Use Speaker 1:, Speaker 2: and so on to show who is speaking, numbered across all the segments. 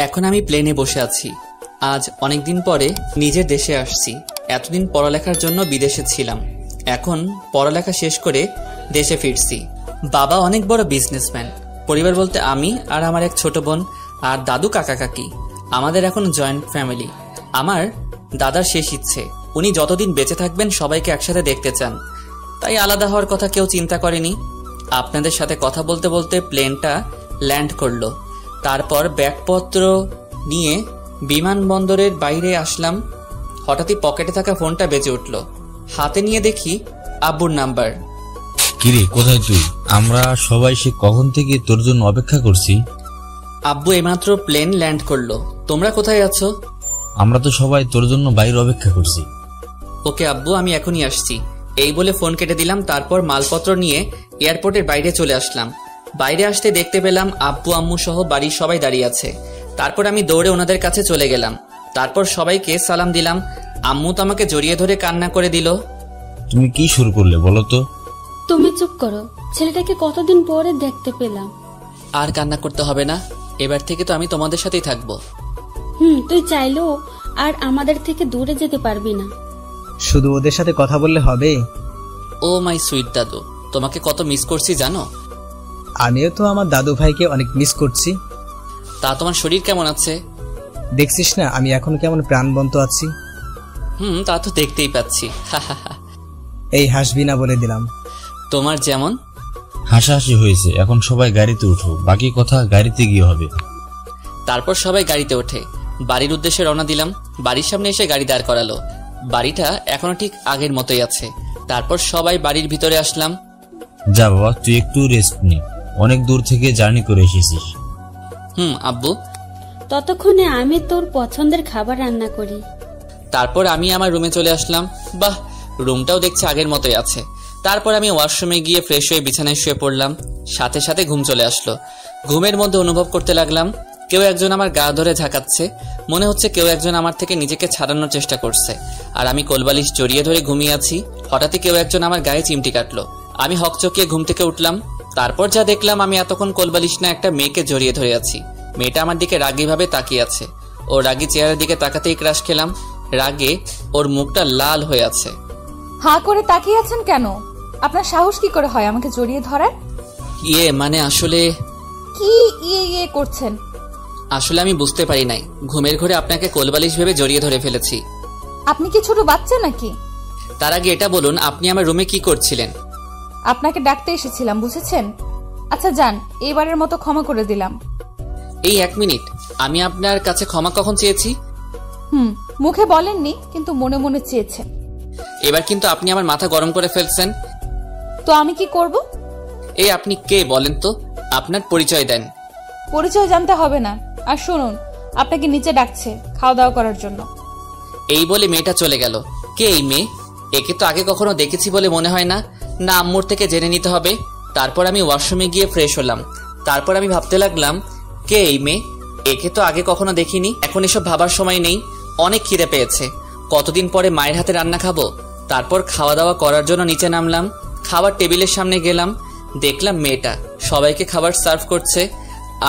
Speaker 1: এখন আমি প্লেনে বসে আছি। আজ অনেকদিন পরে নিজের দেশে আসছি। এতদিন পড়ালেখার জন্য বিদেশে ছিলাম, এখন পড়ালেখা শেষ করে দেশে ফিরছি। বাবা অনেক বড় বিজনেসম্যান। পরিবার বলতে আমি আর আমার এক ছোট বোন আর দাদু কাকা কাকি। আমাদের এখন জয়েন্ট ফ্যামিলি। আমার দাদার শেষ ইচ্ছে, উনি যতদিন বেঁচে থাকবেন সবাইকে একসাথে দেখতে চান, তাই আলাদা হওয়ার কথা কেউ চিন্তা করেনি। আপনাদের সাথে কথা বলতে বলতে প্লেনটা ল্যান্ড করলো। তারপর ব্যাগপত্র নিয়ে বিমানবন্দরের বাইরে আসলাম। হঠাৎই পকেটে থাকা ফোনটা বেজে উঠল। হাতে নিয়ে দেখি আব্বুর নাম্বার।
Speaker 2: কিরে, কোথায় তুই? আমরা সবাই সে কখন থেকে তোর জন্য অপেক্ষা করছি।
Speaker 1: আব্বু এইমাত্র প্লেন ল্যান্ড করলো, তোমরা কোথায় আছো?
Speaker 2: আমরা তো সবাই তোর জন্য বাইরে অপেক্ষা করছি।
Speaker 1: ওকে আব্বু, আমি এখনই আসছি, এই বলে ফোন কেটে দিলাম। তারপর মালপত্র নিয়ে এয়ারপোর্টের বাইরে চলে আসলাম। বাইরে আসতে দেখতে পেলাম আব্বু আম্মু সহ বাড়ির সবাই দাঁড়িয়ে আছে। তারপর আমি দৌড়ে ওনাদের কাছে চলে গেলাম। তারপর সবাইকে সালাম দিলাম। আম্মু তো আমাকে জড়িয়ে ধরে কান্না করে দিল।
Speaker 2: তুমি কি শুরু করলে বলো তো?
Speaker 3: তুমি চুপ করো, ছেলেটাকে কতদিন পরে দেখতে পেলাম।
Speaker 1: আর কান্না করতে হবে না, এবার থেকে তো আমি তোমাদের সাথেই থাকবো।
Speaker 3: তুই চাইলেও আর আমাদের থেকে দূরে যেতে পারবি না।
Speaker 4: শুধু ওদের সাথে কথা বললে হবে?
Speaker 1: ও মাই সুইট দাদু, তোমাকে কত মিস করছি জানো?
Speaker 4: আমিও তো আমার দাদু ভাইকে অনেক মিস করছি।
Speaker 1: তা তোমার শরীর কেমন আছে?
Speaker 4: দেখছিস না আমি এখন কেমন প্রাণবন্ত আছি।
Speaker 1: তা তো দেখতেই পাচ্ছি।
Speaker 4: এই হাসবি না বলে দিলাম।
Speaker 1: তোমার যেমন।
Speaker 2: হাসাহাসি হয়েছে, এখন সবাই গাড়িতে উঠো, বাকি কথা গাড়িতে গিয়ে হবে।
Speaker 1: তারপর সবাই গাড়িতে ওঠে, বাড়ির উদ্দেশ্যে রওনা দিলাম। বাড়ির সামনে এসে গাড়ি দাঁড় করালো। বাড়িটা এখনো ঠিক আগের মতোই আছে। তারপর সবাই বাড়ির ভিতরে আসলাম।
Speaker 2: যা বাবা, তুই একটু রেস্ট নে, অনেক দূর থেকে জার্নি করে এসেছিস।
Speaker 1: আব্বু।
Speaker 3: ততক্ষণে আমি তোর পছন্দের খাবার রান্না করি।
Speaker 1: তারপর আমি আমার রুমে চলে আসলাম। বাহ, রুমটাও দেখছি আগের মতোই আছে। তারপর আমি ওয়াশরুমে গিয়ে ফ্রেশ হয়ে বিছানায় শুয়ে পড়লাম। সাথে সাথে ঘুম চলে আসলো। ঘুমের মধ্যে অনুভব করতে লাগলাম কেউ একজন আমার গা ধরে ঝাঁকাচ্ছে। মনে হচ্ছে কেউ একজন আমার থেকে নিজেকে ছাড়ানোর চেষ্টা করছে, আর আমি কোলবালিশ জড়িয়ে ধরে ঘুমিয়ে আছি। হঠাৎই কেউ একজন আমার গায়ে চিমটি কাটলো। আমি হকচকিয়ে ঘুম থেকে উঠলাম। তারপর যা দেখলাম, আমি এতক্ষণ কোলবালিশ না একটা মেয়েকে জড়িয়ে ধরে আছি। মেয়েটা আমার দিকে রাগীভাবে তাকিয়ে আছে। ও রাগী চেহারার দিকে তাকাতেই ক্রাশ খেলাম। রাগে ওর মুখটা লাল হয়ে আছে।
Speaker 5: হাঁ করে তাকিয়ে আছেন কেন? আপনার সাহস কি করে হয় আমাকে জড়িয়ে ধরার?
Speaker 1: মানে আসলে
Speaker 5: কি ইয়ে করছেন?
Speaker 1: আসলে আমি বুঝতে পারি নাই, ঘুমের ঘরে আপনাকে কোলবালিশ ভেবে জড়িয়ে ধরে ফেলেছি।
Speaker 5: আপনি কি ছোট বাচ্চা নাকি?
Speaker 1: তার আগে এটা বলুন, আপনি আমার রুমে কি করছিলেন?
Speaker 5: আপনাকে ডাকতে এসেছিলাম, বুঝেছেন? আচ্ছা যান, এবারের মতো ক্ষমা করে দিলাম।
Speaker 1: এই 1 মিনিট, আমি আপনার কাছে ক্ষমা কখন চেয়েছি?
Speaker 5: মুখে বলেননি, কিন্তু মনে মনে চেয়েছেন।
Speaker 1: এবার কিন্তু আপনি আমার মাথা গরম করে ফেলছেন।
Speaker 5: তো আমি কি করব?
Speaker 1: এই আপনি কে বলেন তো? আপনার পরিচয় দেন।
Speaker 5: পরিচয় জানতে হবে না। আর শুনুন, আপনাকে নিচে ডাকছে খাওয়া দাওয়া করার জন্য।
Speaker 1: এই বলে মেয়েটা চলে গেল। কে এই মেয়ে? একে তো আগে কখনো দেখেছি বলে মনে হয় না। না, আম্মুর থেকে জেনে নিতে হবে। তারপর আমি ওয়াশরুমে গিয়ে ফ্রেশ হলাম। তারপর আমি ভাবতে লাগলাম, কে এই মেয়ে? একে তো আগে কখনো দেখিনি। এখন এসব ভাবার সময় নেই, অনেক খিদে পেয়েছে। কতদিন পরে মায়ের হাতে রান্না খাবো। তারপর খাওয়া দাওয়া করার জন্য নিচে নামলাম। খাবার টেবিলের সামনে গেলাম, দেখলাম মেয়েটা সবাইকে খাবার সার্ভ করছে।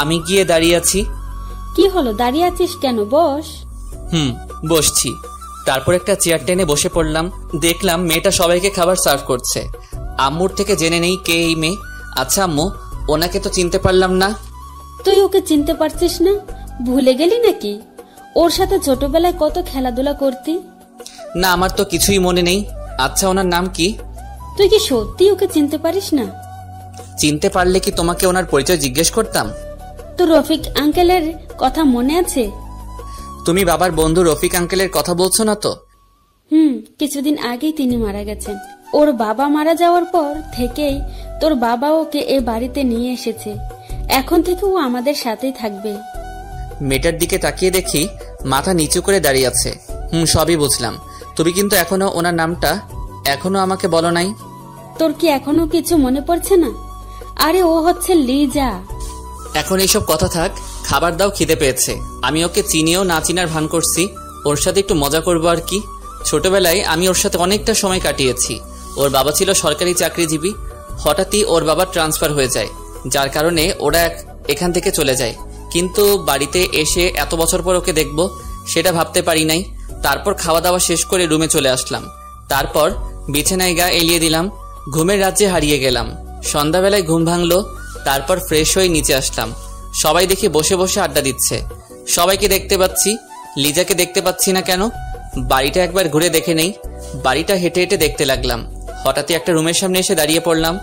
Speaker 1: আমি গিয়ে দাঁড়িয়ে আছি।
Speaker 3: কি হলো, দাঁড়িয়ে আছিস কেন? বস।
Speaker 1: বসছি। তারপর একটা চেয়ার টেনে বসে পড়লাম। দেখলাম মেয়েটা সবাইকে খাবার সার্ভ করছে। আম্মুর থেকে জেনে নেই কে এই মেয়ে। আচ্ছা আম্মু, ওনাকে তো চিনতে পারলাম না।
Speaker 3: তুই ওকে চিনতে পারছিস না? ভুলে গেলি নাকি? ওর সাথে ছোটবেলায় কত খেলাধুলা করতি।
Speaker 1: না, আমার তো কিছুই মনে নেই। আচ্ছা, ওনার নাম কি?
Speaker 3: তুই কি সত্যি ওকে চিনতে পারিস না?
Speaker 1: চিনতে পারলে কি তোমাকে ওনার পরিচয় জিজ্ঞেস করতাম?
Speaker 3: তো রফিক আঙ্কেলের কথা মনে আছে?
Speaker 1: তুমি বাবার বন্ধু রফিক আঙ্কেলের কথা বলছো না তো?
Speaker 3: কিছুদিন আগেই তিনি মারা গেছেন। ওর বাবা মারা যাওয়ার পর থেকেই তোর বাবা ওকে এ বাড়িতে নিয়ে এসেছে। এখন থেকে ও আমাদের সাথেই থাকবে।
Speaker 1: মেয়েটার দিকে তাকিয়ে দেখি মাথা নিচু করে দাঁড়িয়ে আছে। সবই বুঝলাম। তুমি কিন্তু এখনো ওনার নামটা এখনো আমাকে বলো নাই।
Speaker 3: তোর কি এখনো কিছু মনে পড়ছে না? আরে ও হচ্ছে লিজা।
Speaker 1: এখন এইসব কথা থাক, খাবার দাও, খিদে পেয়েছে। আমি ওকে চিনিও না চিনার ভান করছি, ওর সাথে একটু মজা করবো আর কি। ছোটবেলায় আমি ওর সাথে অনেকটা সময় কাটিয়েছি। ওর বাবা ছিল সরকারি চাকরিজীবী। হঠাৎই ওর বাবার ট্রান্সফার হয়ে যায়, যার কারণে ওরা এখান থেকে চলে যায়। কিন্তু বাড়িতে এসে এত বছর পর ওকে দেখব সেটা ভাবতে পারি নাই। তারপর খাওয়া দাওয়া শেষ করে রুমে চলে আসলাম। তারপর বিছানায় গা এলিয়ে দিলাম, ঘুমের রাজ্যে হারিয়ে গেলাম। সন্ধ্যাবেলায় ঘুম ভাঙলো, তারপর ফ্রেশ হয়ে নিচে আসলাম। সবাই দেখি বসে বসে আড্ডা দিচ্ছে। সবাইকে দেখতে পাচ্ছি, লিজাকে দেখতে পাচ্ছি না কেন? বাড়িটা একবার ঘুরে দেখে নেই। বাড়িটা হেঁটে হেঁটে দেখতে লাগলাম। হঠাৎই একটা রুমের সামনে এসে দাঁড়িয়ে পড়লাম।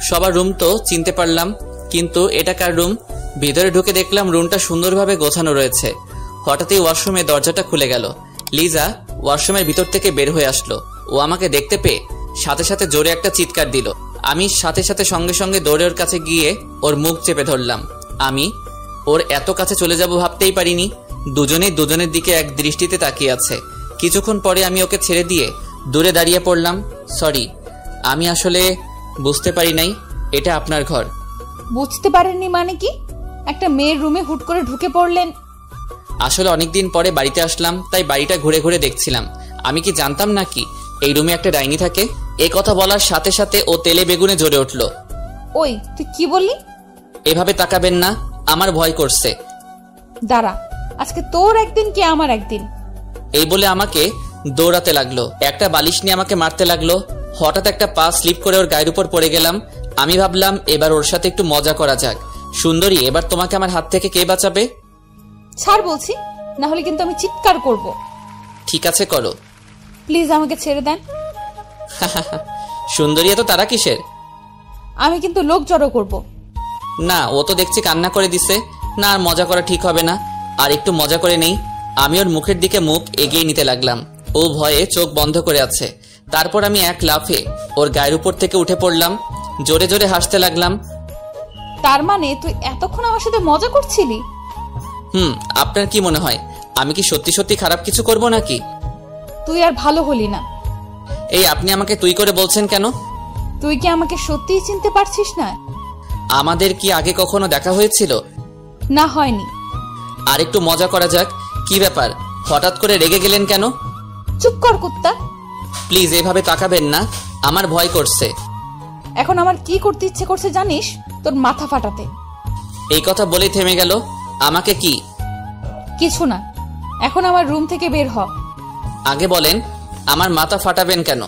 Speaker 1: সবার রুম তো চিনতে পারলাম, কিন্তু এটা কার রুম? ভিতরে ঢুকে দেখলাম রুমটা সুন্দরভাবে গোছানো রয়েছে। হঠাৎই ওয়াশরুমের দরজাটা খুলে গেল। লিজা ওয়াশরুমের ভিতর থেকে বের হয়ে আসলো। ও আমাকে দেখতে পেয়ে সাথে সাথে জোরে একটা চিৎকার দিল। আমি সাথে সাথে সঙ্গে সঙ্গে দৌড়ে ওর কাছে গিয়ে ওর মুখ চেপে ধরলাম। আমি ওর এত কাছে চলে যাব ভাবতেই পারিনি। দুজনেই দুজনের দিকে এক দৃষ্টিতে তাকিয়ে আছে। কিছুক্ষণ পরে আমি ওকে ছেড়ে দিয়ে দূরে দাঁড়িয়ে পড়লাম। সরি, আমি আসলে বুঝতে পারি নাই এটা আপনার ঘর।
Speaker 5: বুঝতে পারেননি মানে কি? একটা মেয়ের রুমে হুট করে ঢুকে পড়লেন।
Speaker 1: আসলে অনেকদিন পরে বাড়িতে আসলাম, তাই বাড়িটা ঘুরে ঘুরে দেখছিলাম। আমি কি জানতাম নাকি এই রুমে একটা ডাইনি থাকে? এই কথা বলার সাথে সাথে ও তেলে বেগুনে জ্বলে উঠল।
Speaker 5: ওই তুই কি বললি?
Speaker 1: এভাবে তাকাবেন না, আমার ভয় করছে।
Speaker 5: দাঁড়া, আজকে তোর একদিন কি আমার একদিন।
Speaker 1: এই বলে আমাকে দৌড়াতে লাগলো, একটা বালিশ নিয়ে আমাকে মারতে লাগলো। হঠাৎ একটা পা স্লিপ করে ওর গায়ের উপর পড়ে গেলাম। আমি ভাবলাম এবার ওর সাথে একটু মজা করা যাক। সুন্দরী, এবার তোমাকে আমার হাত থেকে কে বাঁচাবে?
Speaker 5: ছাড় বলছি, না হলে কিন্তু আমি চিৎকার করব।
Speaker 1: ঠিক আছে, করো।
Speaker 5: প্লিজ আমাকে ছেড়ে দেন।
Speaker 1: সুন্দরী, এত তারা কিসের?
Speaker 5: আমি কিন্তু লোক জড়ো করব।
Speaker 1: না, ও তো দেখছি কান্না করে দিছে। না, আর মজা করা ঠিক হবে না, আর একটু মজা করে নেই। আমি ওর মুখের দিকে মুখ এগিয়ে নিতে লাগলাম। ও ভয়ে চোখ বন্ধ করে আছে। তারপর আমি এক লাফে ওর গায়ের উপর থেকে উঠে পড়লাম। জোরে জোরে হাসতে লাগলাম।
Speaker 5: তার মানে তুই এতক্ষণ আমার সাথে মজা করছিলি?
Speaker 1: আপনার কি মনে হয় আমি কি সত্যি সত্যি খারাপ কিছু করব নাকি?
Speaker 5: তুই আর ভালো হলি না।
Speaker 1: এই আপনি আমাকে তুই করে বলছেন কেন?
Speaker 5: তুই কি আমাকে সত্যিই চিনতে পারছিস না?
Speaker 1: আমাদের কি আগে কখনো দেখা হয়েছিল?
Speaker 5: না, হয়নি।
Speaker 1: আর একটু মজা করা যাক। কি ব্যাপার, হঠাৎ করে রেগে গেলেন কেন?
Speaker 5: চুপ কর কুত্তা।
Speaker 1: প্লিজ এভাবে তাকাবেন না, আমার ভয় করছে।
Speaker 5: এখন আমার কি করতে ইচ্ছে করছে জানিস? তোর মাথা ফাটাতে।
Speaker 1: এই কথা বলেই থেমে গেল। আমাকে কি?
Speaker 5: কিছু না, এখন আমার রুম থেকে বের হ।
Speaker 1: আগে বলেন, আমার মাথা ফাটাবেন কেন?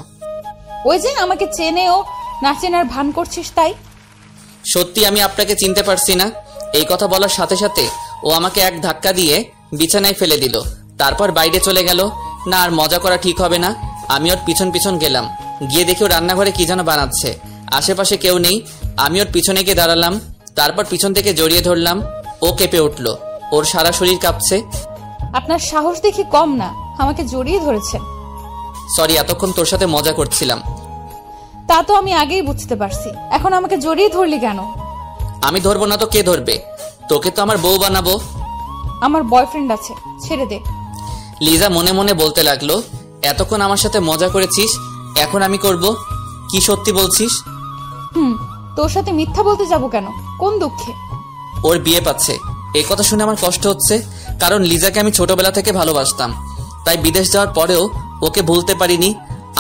Speaker 5: ওই যে আমাকে চেনেও না চেনার ভান করছিস তাই।
Speaker 1: সত্যি আমি আপনাকে চিনতে পারছি না। এই কথা বলার সাথে সাথে ও আমাকে এক ধাক্কা দিয়ে বিছানায় ফেলে দিল। তারপর বাইরে চলে গেল। না, আর মজা করা ঠিক হবে না। আমি ওর পিছন পিছন গেলাম। গিয়ে দেখি ও রান্নাঘরে কি যেন বানাচ্ছে। আশেপাশে কেউ নেই। আমি ওর পিছনে গিয়ে দাঁড়ালাম। তারপর পিছন থেকে জড়িয়ে ধরলাম। ও কেঁপে উঠল, ওর সারা শরীর কাঁপছে।
Speaker 5: আপনার সাহস দেখি কম না, আমাকে জড়িয়ে ধরেছেন।
Speaker 1: সরি, এতক্ষণ তোর সাথে মজা করছিলাম।
Speaker 5: তা তো আমি আগেই বুঝতে পারছি, এখন আমাকে জড়িয়ে ধরলি কেন?
Speaker 1: আমি ধরবো না তো কে ধরবে? তোকে তো আমার বউ বানাবো।
Speaker 5: আমার বয়ফ্রেন্ড আছে, ছেড়ে দে।
Speaker 1: লিজা মনে মনে বলতে লাগলো, এতক্ষণ আমার সাথে মজা করেছিস, এখন আমি করব কি? সত্যি বলছিস?
Speaker 5: তোর সাথে মিথ্যা বলতে যাব কেন? কোন দুঃখে?
Speaker 1: ওর বিয়ে পাচ্ছে, এই কথা শুনে আমার কষ্ট হচ্ছে। কারণ লিজাকে আমি ছোটবেলা থেকে ভালোবাসতাম, তাই বিদেশ যাওয়ার পরেও ওকে ভুলতে পারিনি।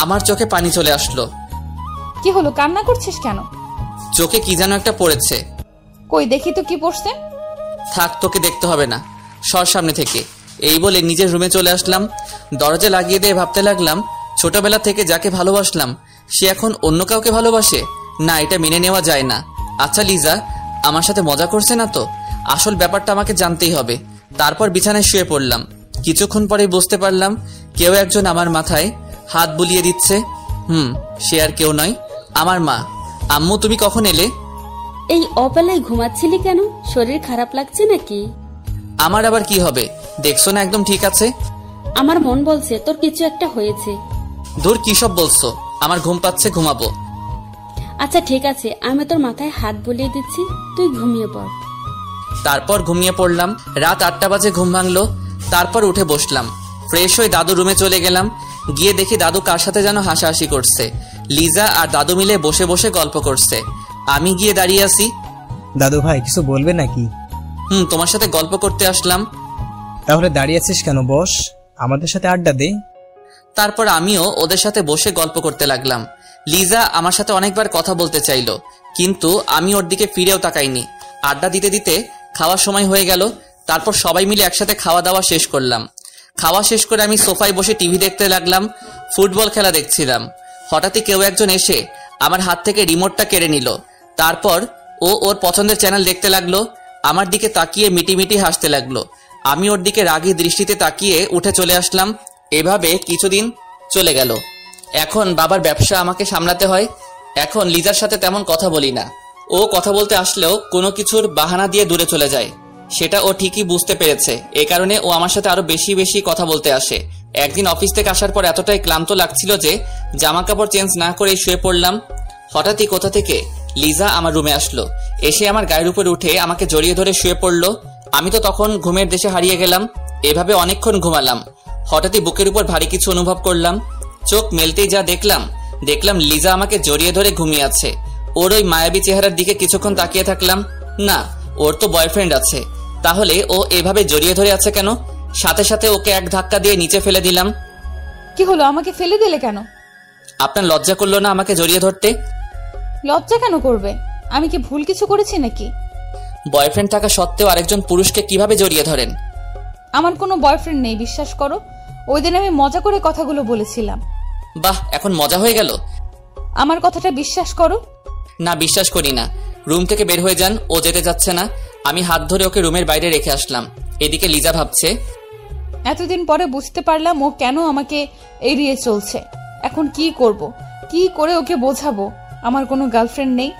Speaker 1: আমার চোখে পানি চলে আসলো।
Speaker 5: কি হলো, কান্না করছিস কেন?
Speaker 1: চোখে কি যেন একটা পড়েছে।
Speaker 5: কই দেখি তো কি পড়ছে।
Speaker 1: থাক, তোকে দেখতে হবে না, সর সামনে থেকে। এই বলে নিজের রুমে চলে আসলাম। দরজা লাগিয়ে দিয়ে ভাবতে লাগলাম, ছোটবেলা থেকে যাকে ভালোবাসলাম সে এখন অন্য কাউকে ভালোবাসে। না, এটা মেনে নেওয়া যায় না। আচ্ছা লিজা আমার সাথে মজা করছে না তো? আসল ব্যাপারটা আমাকে জানতেই হবে। তারপর বিছানায় শুয়ে পড়লাম। কিছুক্ষণ পরে বুঝতে পারলাম কেউ একজন আমার মাথায় হাত বুলিয়ে দিচ্ছে। সে আর কেউ নয়, আমার মা। আম্মু, তুমি কখন এলে?
Speaker 3: এই অবেলায় ঘুমাচ্ছিলি কেন? শরীর খারাপ লাগছে নাকি?
Speaker 1: আমার আবার কি হবে, দেখছো না একদম ঠিক আছে।
Speaker 3: আমার মন বলছে তোর কিছু একটা হয়েছে।
Speaker 1: ধুর, কি সব বলছো? আমার ঘুম পাচ্ছে, ঘুমাবো।
Speaker 3: আচ্ছা ঠিক আছে, আমি তোর মাথায় হাত বুলিয়ে দিচ্ছি, তুই ঘুমিয়ে পড়।
Speaker 1: তারপর ঘুমিয়ে পড়লাম। রাত 8টা বাজে ঘুম ভাঙলো। তারপর উঠে বসলাম। ফ্রেশ হয়ে দাদু রুমে চলে গেলাম। গিয়ে দেখি দাদু কার সাথে যেন হাসাহাসি করছে। লিজা আর দাদু মিলে বসে বসে গল্প করছে। আমি গিয়ে দাঁড়িয়ে আছি।
Speaker 4: দাদু ভাই কিছু বলবে নাকি?
Speaker 1: তোমার সাথে গল্প করতে আসলাম।
Speaker 4: তাহলে দাঁড়িয়ে আছিস কেন? বস, আমাদের সাথে আড্ডা দে।
Speaker 1: তারপর আমিও ওদের সাথে বসে গল্প করতে লাগলাম। লিজা আমার সাথে অনেকবার কথা বলতে চাইলো, কিন্তু আমি ওর দিকে ফিরেও তাকাইনি। আড্ডা দিতে দিতে খাওয়ার সময় হয়ে গেল। তারপর সবাই মিলে একসাথে খাওয়া দাওয়া শেষ করলাম। খাওয়া শেষ করে আমি সোফায় বসে টিভি দেখতে লাগলাম। ফুটবল খেলা দেখছিলাম। হঠাৎই কেউ একজন এসে আমার হাত থেকে রিমোটটা কেড়ে নিল। তারপর ও ওর পছন্দের চ্যানেল দেখতে লাগলো। আমার দিকে তাকিয়ে মিটিমিটি হাসতে লাগলো। আমি ওর দিকে রাগী দৃষ্টিতে তাকিয়ে উঠে চলে আসলাম। এভাবে কিছুদিন চলে গেল। এখন বাবার ব্যবসা আমাকে সামলাতে হয়। এখন লিজার সাথে তেমন কথা বলি না। ও কথা বলতে আসলেও কোনো কিছুর বাহানা দিয়ে দূরে চলে যায়। সেটা ও ঠিকই বুঝতে পেরেছে। এ কারণে ও আমার সাথে আরো বেশি বেশি কথা বলতে আসে। একদিন অফিস থেকে আসার পর এতটাই ক্লান্ত লাগছিল যে জামা কাপড় চেঞ্জ না করে শুয়ে পড়লাম। হঠাৎই কোথা থেকে লিজা আমার রুমে আসলো। এসে আমার গায়ের উপরে উঠে আমাকে জড়িয়ে ধরে শুয়ে পড়লো। আমি তো তখন ঘুমের দেশে হারিয়ে গেলাম। এভাবে অনেকক্ষণ ঘুমালাম। হঠাৎই বুকের উপর ভারী কিছু অনুভব করলাম। চোখ মেলতেই যা দেখলাম লিজা আমাকে জড়িয়ে ধরে ঘুমিয়ে আছে। ওর ওই মায়াবী চেহারার দিকে কিছুক্ষণ তাকিয়ে থাকলাম। না, ওর তো বয়ফ্রেন্ড আছে। তাহলে ও এভাবে জড়িয়ে ধরে আছে কেন? সাথে সাথে ওকে এক ধাক্কা দিয়ে নিচে ফেলে দিলাম।
Speaker 5: কি হলো, আমাকে ফেলে দিলে কেন?
Speaker 1: আপনার লজ্জা করলো না আমাকে জড়িয়ে ধরতে?
Speaker 5: লজ্জা কেন করবে? আমি কি ভুল কিছু করেছি নাকি?
Speaker 1: বয়ফ্রেন্ড থাকা সত্ত্বেও আরেকজন পুরুষকে কিভাবে জড়িয়ে ধরেন?
Speaker 5: আমার কোনো বয়ফ্রেন্ড নেই, বিশ্বাস করো। ওই দিন আমি মজা করে কথাগুলো বলেছিলাম।
Speaker 1: বাহ, এখন মজা হয়ে গেল।
Speaker 5: আমার কথাটা বিশ্বাস করো।
Speaker 1: না, বিশ্বাস করি না। রুম থেকে বের হয়ে যান, ও যেতে যাচ্ছে না। আমি হাত ধরে ওকে রুমের বাইরে রেখে আসলাম। এদিকে লিজা ভাবছে,
Speaker 5: এতদিন পরে বুঝতে পারলাম ও কেন আমাকে এড়িয়ে চলছে। এখন কি করব? কি করে ওকে বোঝাবো আমার কোনো গার্লফ্রেন্ড নেই?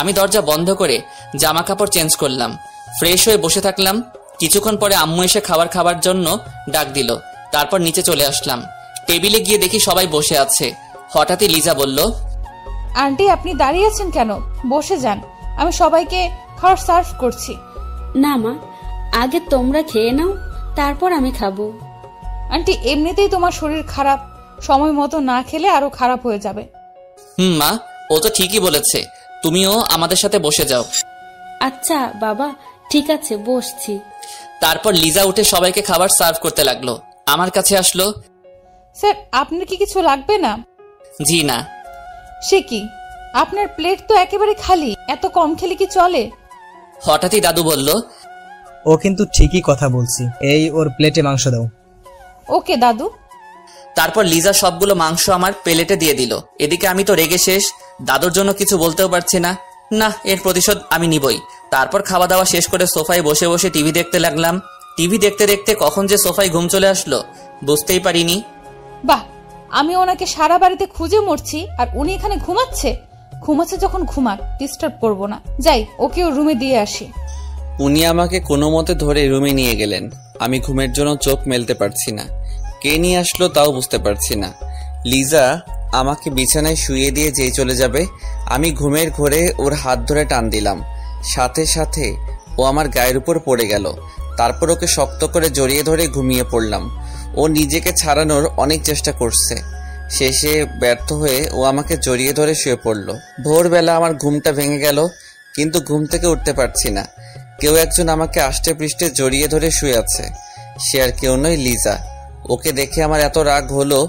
Speaker 1: আমি দরজা বন্ধ করে জামা কাপড় চেঞ্জ করলাম। ফ্রেশ হয়ে বসে থাকলাম। কিছুক্ষণ পরে আম্মু এসে খাবার জন্য ডাক দিল। তারপর নিচে চলে আসলাম। টেবিলে গিয়ে দেখি সবাই বসে আছে। হঠাৎই লিজা বলল,
Speaker 5: আন্টি, আপনি দাঁড়িয়ে আছেন কেন? বসে যান, আমি সবাইকে খাবার সার্ভ করছি।
Speaker 3: না মা, আগে তোমরা খেয়ে নাও, তারপর আমি খাবো।
Speaker 5: আন্টি, এমনিতেই তোমার শরীর খারাপ, সময় মতো না খেলে আরো খারাপ হয়ে যাবে।
Speaker 1: মা, ও তো ঠিকই বলেছে। তুমিও আমাদের সাথে বসে যাও।
Speaker 3: আচ্ছা বাবা, ঠিক আছে, বসছি।
Speaker 1: তারপর লিজা উঠে সবাইকে খাবার সার্ভ করতে লাগলো। আমার কাছে আসলো।
Speaker 5: স্যার, আপনার কি কিছু লাগবে না?
Speaker 1: জি না।
Speaker 5: সে কি, আপনার প্লেট তো একেবারে খালি, এত কম খেলে কি চলে?
Speaker 1: হঠাৎই দাদু বলল,
Speaker 4: ও কিন্তু ঠিকই কথা বলছি, এই ওর প্লেটে মাংস দাও।
Speaker 5: ওকে দাদু।
Speaker 1: তারপর লিজা সবগুলো মাংস আমার প্লেটে দিয়ে দিল। এদিকে আমি তো রেগে শেষ। দাদুর জন্য কিছু বলতেও পারছি না। না, এর প্রতিশোধ আমি নিবই। তারপর খাওয়া দাওয়া শেষ করে সোফায় বসে বসে টিভি দেখতে লাগলাম। টিভি দেখতে দেখতে কখন যে সোফায় ঘুম চলে আসলো বুঝতেই পারিনি।
Speaker 5: বাহ, আমি ওনাকে সারা বাড়িতে খুঁজে মরছি আর উনি এখানে ঘুমাচ্ছে যখন ঘুমাক, ডিস্টার্ব করবো না। যাই, ওকে ওর রুমে দিয়ে আসি।
Speaker 1: উনি আমাকে কোনো মতে ধরে রুমে নিয়ে গেলেন। আমি ঘুমের জন্য চোখ মেলতে পারছি না। কে নিয়ে আসলো তাও বুঝতে পারছি না। লিজা আমাকে বিছানায় শুইয়ে দিয়ে যেই চলে যাবে, আমি ঘুমের ঘোরে ওর হাত ধরে টান দিলাম। সাথে সাথে ও আমার গায়ের উপর পড়ে গেল। তারপর ওকে শক্ত করে জড়িয়ে ধরে ঘুমিয়ে পড়লাম। ও নিজেকে ছাড়ানোর অনেক চেষ্টা করছে। শেষে ব্যর্থ হয়ে ও আমাকে জড়িয়ে ধরে শুয়ে পড়ল। ভোরবেলা আমার ঘুমটা ভেঙে গেল, কিন্তু ঘুম থেকে উঠতে পারছি না। কেউ একজন আমাকে আষ্টে পৃষ্ঠে জড়িয়ে ধরে শুয়ে আছে। সে আর কেউ নয়, লিজা। ওকে দেখে আমার এত রাগ হলো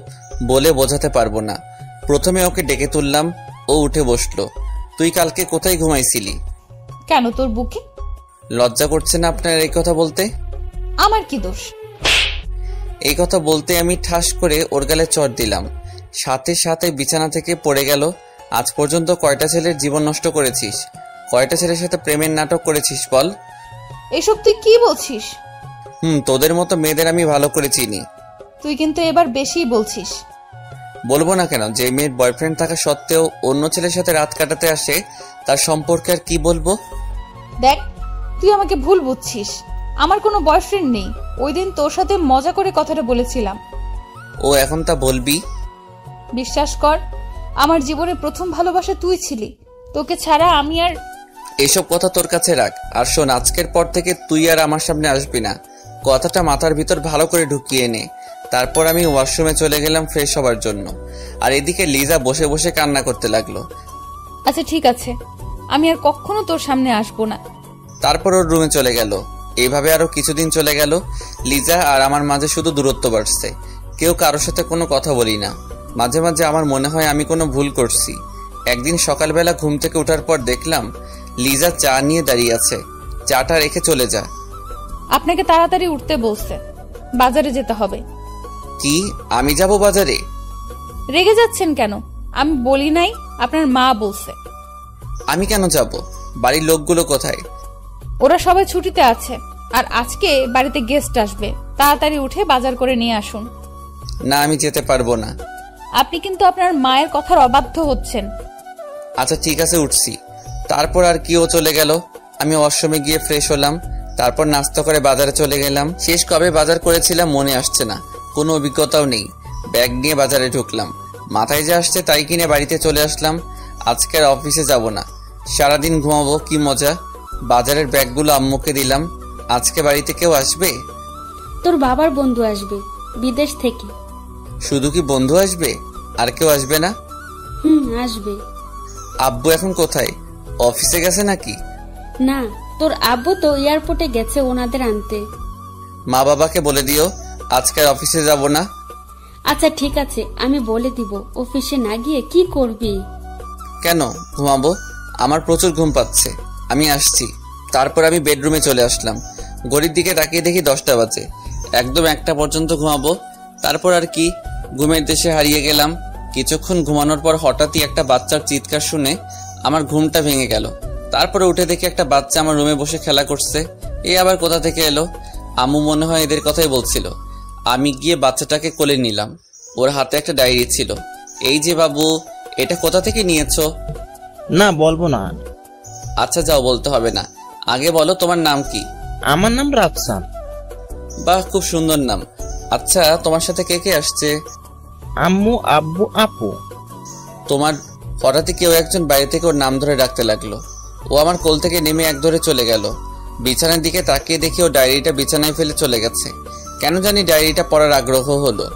Speaker 1: বলে বোঝাতে পারবো না। প্রথমে ওকে ডেকে তুললাম, ও উঠে বসলো। তুই কালকে কোথায় ঘুমাইছিলি?
Speaker 5: কেন, তোর বুকে?
Speaker 1: লজ্জা করছে না আপনার এই কথা বলতে?
Speaker 5: আমার কি দোষ?
Speaker 1: এই কথা বলতে আমি ঠাস করে ওর গালে চড় দিলাম। সাথে সাথে বিছানা থেকে পড়ে গেল। আজ পর্যন্ত কয়টা ছেলের জীবন নষ্ট করেছিস? কয়টা ছেলের সাথে প্রেমের নাটক করেছিস বল?
Speaker 5: এসব তুই কি বলছিস?
Speaker 1: তোদের মতো মেয়েদের আমি ভালো করে চিনি।
Speaker 5: তুই কিন্তু এবার বেশিই বলছিস।
Speaker 1: বলবো না কেন? যে মেয়ের বয়ফ্রেন্ড থাকা সত্ত্বেও অন্য ছেলের সাথে রাত কাটাতে আসে, তার সম্পর্কে আর কি বলবো?
Speaker 5: দেখ, তুই আমাকে ভুল বুঝছিস। আমার কোনো বয়ফ্রেন্ড নেই। ওই দিন তোর সাথে মজা করে কথাটা বলেছিলাম।
Speaker 1: ও এখন তা বলবি?
Speaker 5: বিশ্বাস কর, আমার জীবনের প্রথম ভালোবাসা তুই ছিলি। তোকে ছাড়া আমি আর...
Speaker 1: এসব কথা তোর কাছে রাখ। আর শোন, আজকের পর থেকে তুই আর আমার সামনে আসবি না। কথাটা মাথার ভিতর ভালো করে ঢুকিয়ে নে। তারপর আমি ওয়াশরুমে চলে গেলাম ফ্রেশ হবার জন্য। আর এদিকে লিজা বসে বসে কান্না করতে লাগলো।
Speaker 5: আচ্ছা ঠিক আছে, আমি আর কখনো তোর সামনে আসবো না।
Speaker 1: তারপর ওর রুমে চলে গেল। এইভাবে আরো কিছুদিন চলে গেল। লিজা আর আমার মাঝে শুধু দূরত্ব বাড়ছে। কেউ কারোর সাথে কোনো কথা বলি না। মাঝে মাঝে আমার মনে হয় আমি কোনো ভুল করছি।
Speaker 6: একদিন সকালবেলা ঘুম থেকে ওঠার পর দেখলাম লিজা চা নিয়ে দাঁড়িয়ে আছে। চাটা রেখে চলে যা।
Speaker 5: আপনাকে তাড়াতাড়ি উঠতে বলছে, বাজারে যেতে হবে।
Speaker 6: কি আমি যাব বাজারে?
Speaker 5: রেগে যাচ্ছেন কেন? আমি বলি নাই, আপনার মা বলছে।
Speaker 6: আমি কেন যাব? বাড়ির লোকগুলো কোথায়?
Speaker 5: ওরা সবাই ছুটিতে আছে, আর আজকে বাড়িতে গেস্ট আসবে। তাড়াতাড়ি উঠে বাজার করে নিয়ে আসুন।
Speaker 6: না, আমি যেতে পারবো না।
Speaker 5: আপনি কিন্তু আপনার মায়ের কথার অবাধ্য হচ্ছেন।
Speaker 6: আচ্ছা ঠিক আছে, উঠছি। তারপর আর কি, ও চলে গেল। আমি ওয়াশরুমে গিয়ে ফ্রেশ হলাম, তারপর নাস্তা করে বাজারে চলে গেলাম। শেষ কবে বাজার করেছিলাম মনে আসছে না, কোনো অভিজ্ঞতাও নেই। ব্যাগ নিয়ে বাজারে ঢুকলাম, মাথায় যা আসছে তাই কিনে বাড়িতে চলে আসলাম। আজকে আর অফিসে যাব না, সারাদিন ঘুমাবো। কি মজা। বাজারের ব্যাগগুলো আম্মুকে দিলাম। আজকে বাড়িতে কেউ আসবে?
Speaker 3: তোর বাবার বন্ধু আসবে বিদেশ থেকে।
Speaker 6: শুধু কি বন্ধু আসবে, আর কেউ আসবে না?
Speaker 3: আসবে।
Speaker 6: আব্বু এখন কোথায়? অফিসে গেছে নাকি?
Speaker 3: না, তোর আব্বু তো এয়ারপোর্টে গেছে ওনাদের আনতে।
Speaker 6: মা বাবাকে বলে দিও আজকে আর অফিসে যাব না।
Speaker 3: আচ্ছা ঠিক আছে, আমি বলে দিব। অফিসে না গিয়ে কি করবি?
Speaker 6: কেন ঘুমাবো? আমার প্রচুর ঘুম পাচ্ছে, আমি আসছি। তারপর আমি বেডরুমে চলে আসলাম। ঘড়ির দিকে তাকিয়ে দেখি 10টা বাজে। একদম 1টা পর্যন্ত ঘুমাবো, তারপর আর কি, ঘুমের দেশে হারিয়ে গেলাম। কিছুক্ষণ ঘুমানোর পর হঠাৎই একটা বাচ্চার চিৎকার শুনে আমার ঘুমটা ভেঙে গেল। তারপরে উঠে দেখি একটা বাচ্চা আমার রুমে বসে খেলা করছে। এ আবার কোথা থেকে এলো? আম্মু মনে হয় এদের কথাই বলছিল। আমি গিয়ে বাচ্চাটাকে কোলে নিলাম। ওর হাতে একটা ডায়েরি ছিল। এই যে বাবু, এটা কোথা থেকে নিয়েছো?
Speaker 7: না, বলবো না।
Speaker 6: আচ্ছা যাও, বলতে হবে না। আগে বলো তোমার নাম কি?
Speaker 7: আমার নাম রাফসান।
Speaker 6: বাহ, খুব সুন্দর নাম। আচ্ছা তোমার সাথে কে কে আসছে?
Speaker 7: আম্মু, আব্বু, আপু।
Speaker 6: তোমার হঠাৎই কেউ একজন বাইরে থেকে ওর নাম ধরে ডাকতে লাগলো। ও আমার কোল থেকে নেমে এক ধরে চলে গেল। বিছানার দিকে তাকিয়ে দেখি ও ডায়েরিটা বিছানায় ফেলে চলে গেছে। কেন জানি ডায়েরিটা পড়ার আগ্রহ হলো।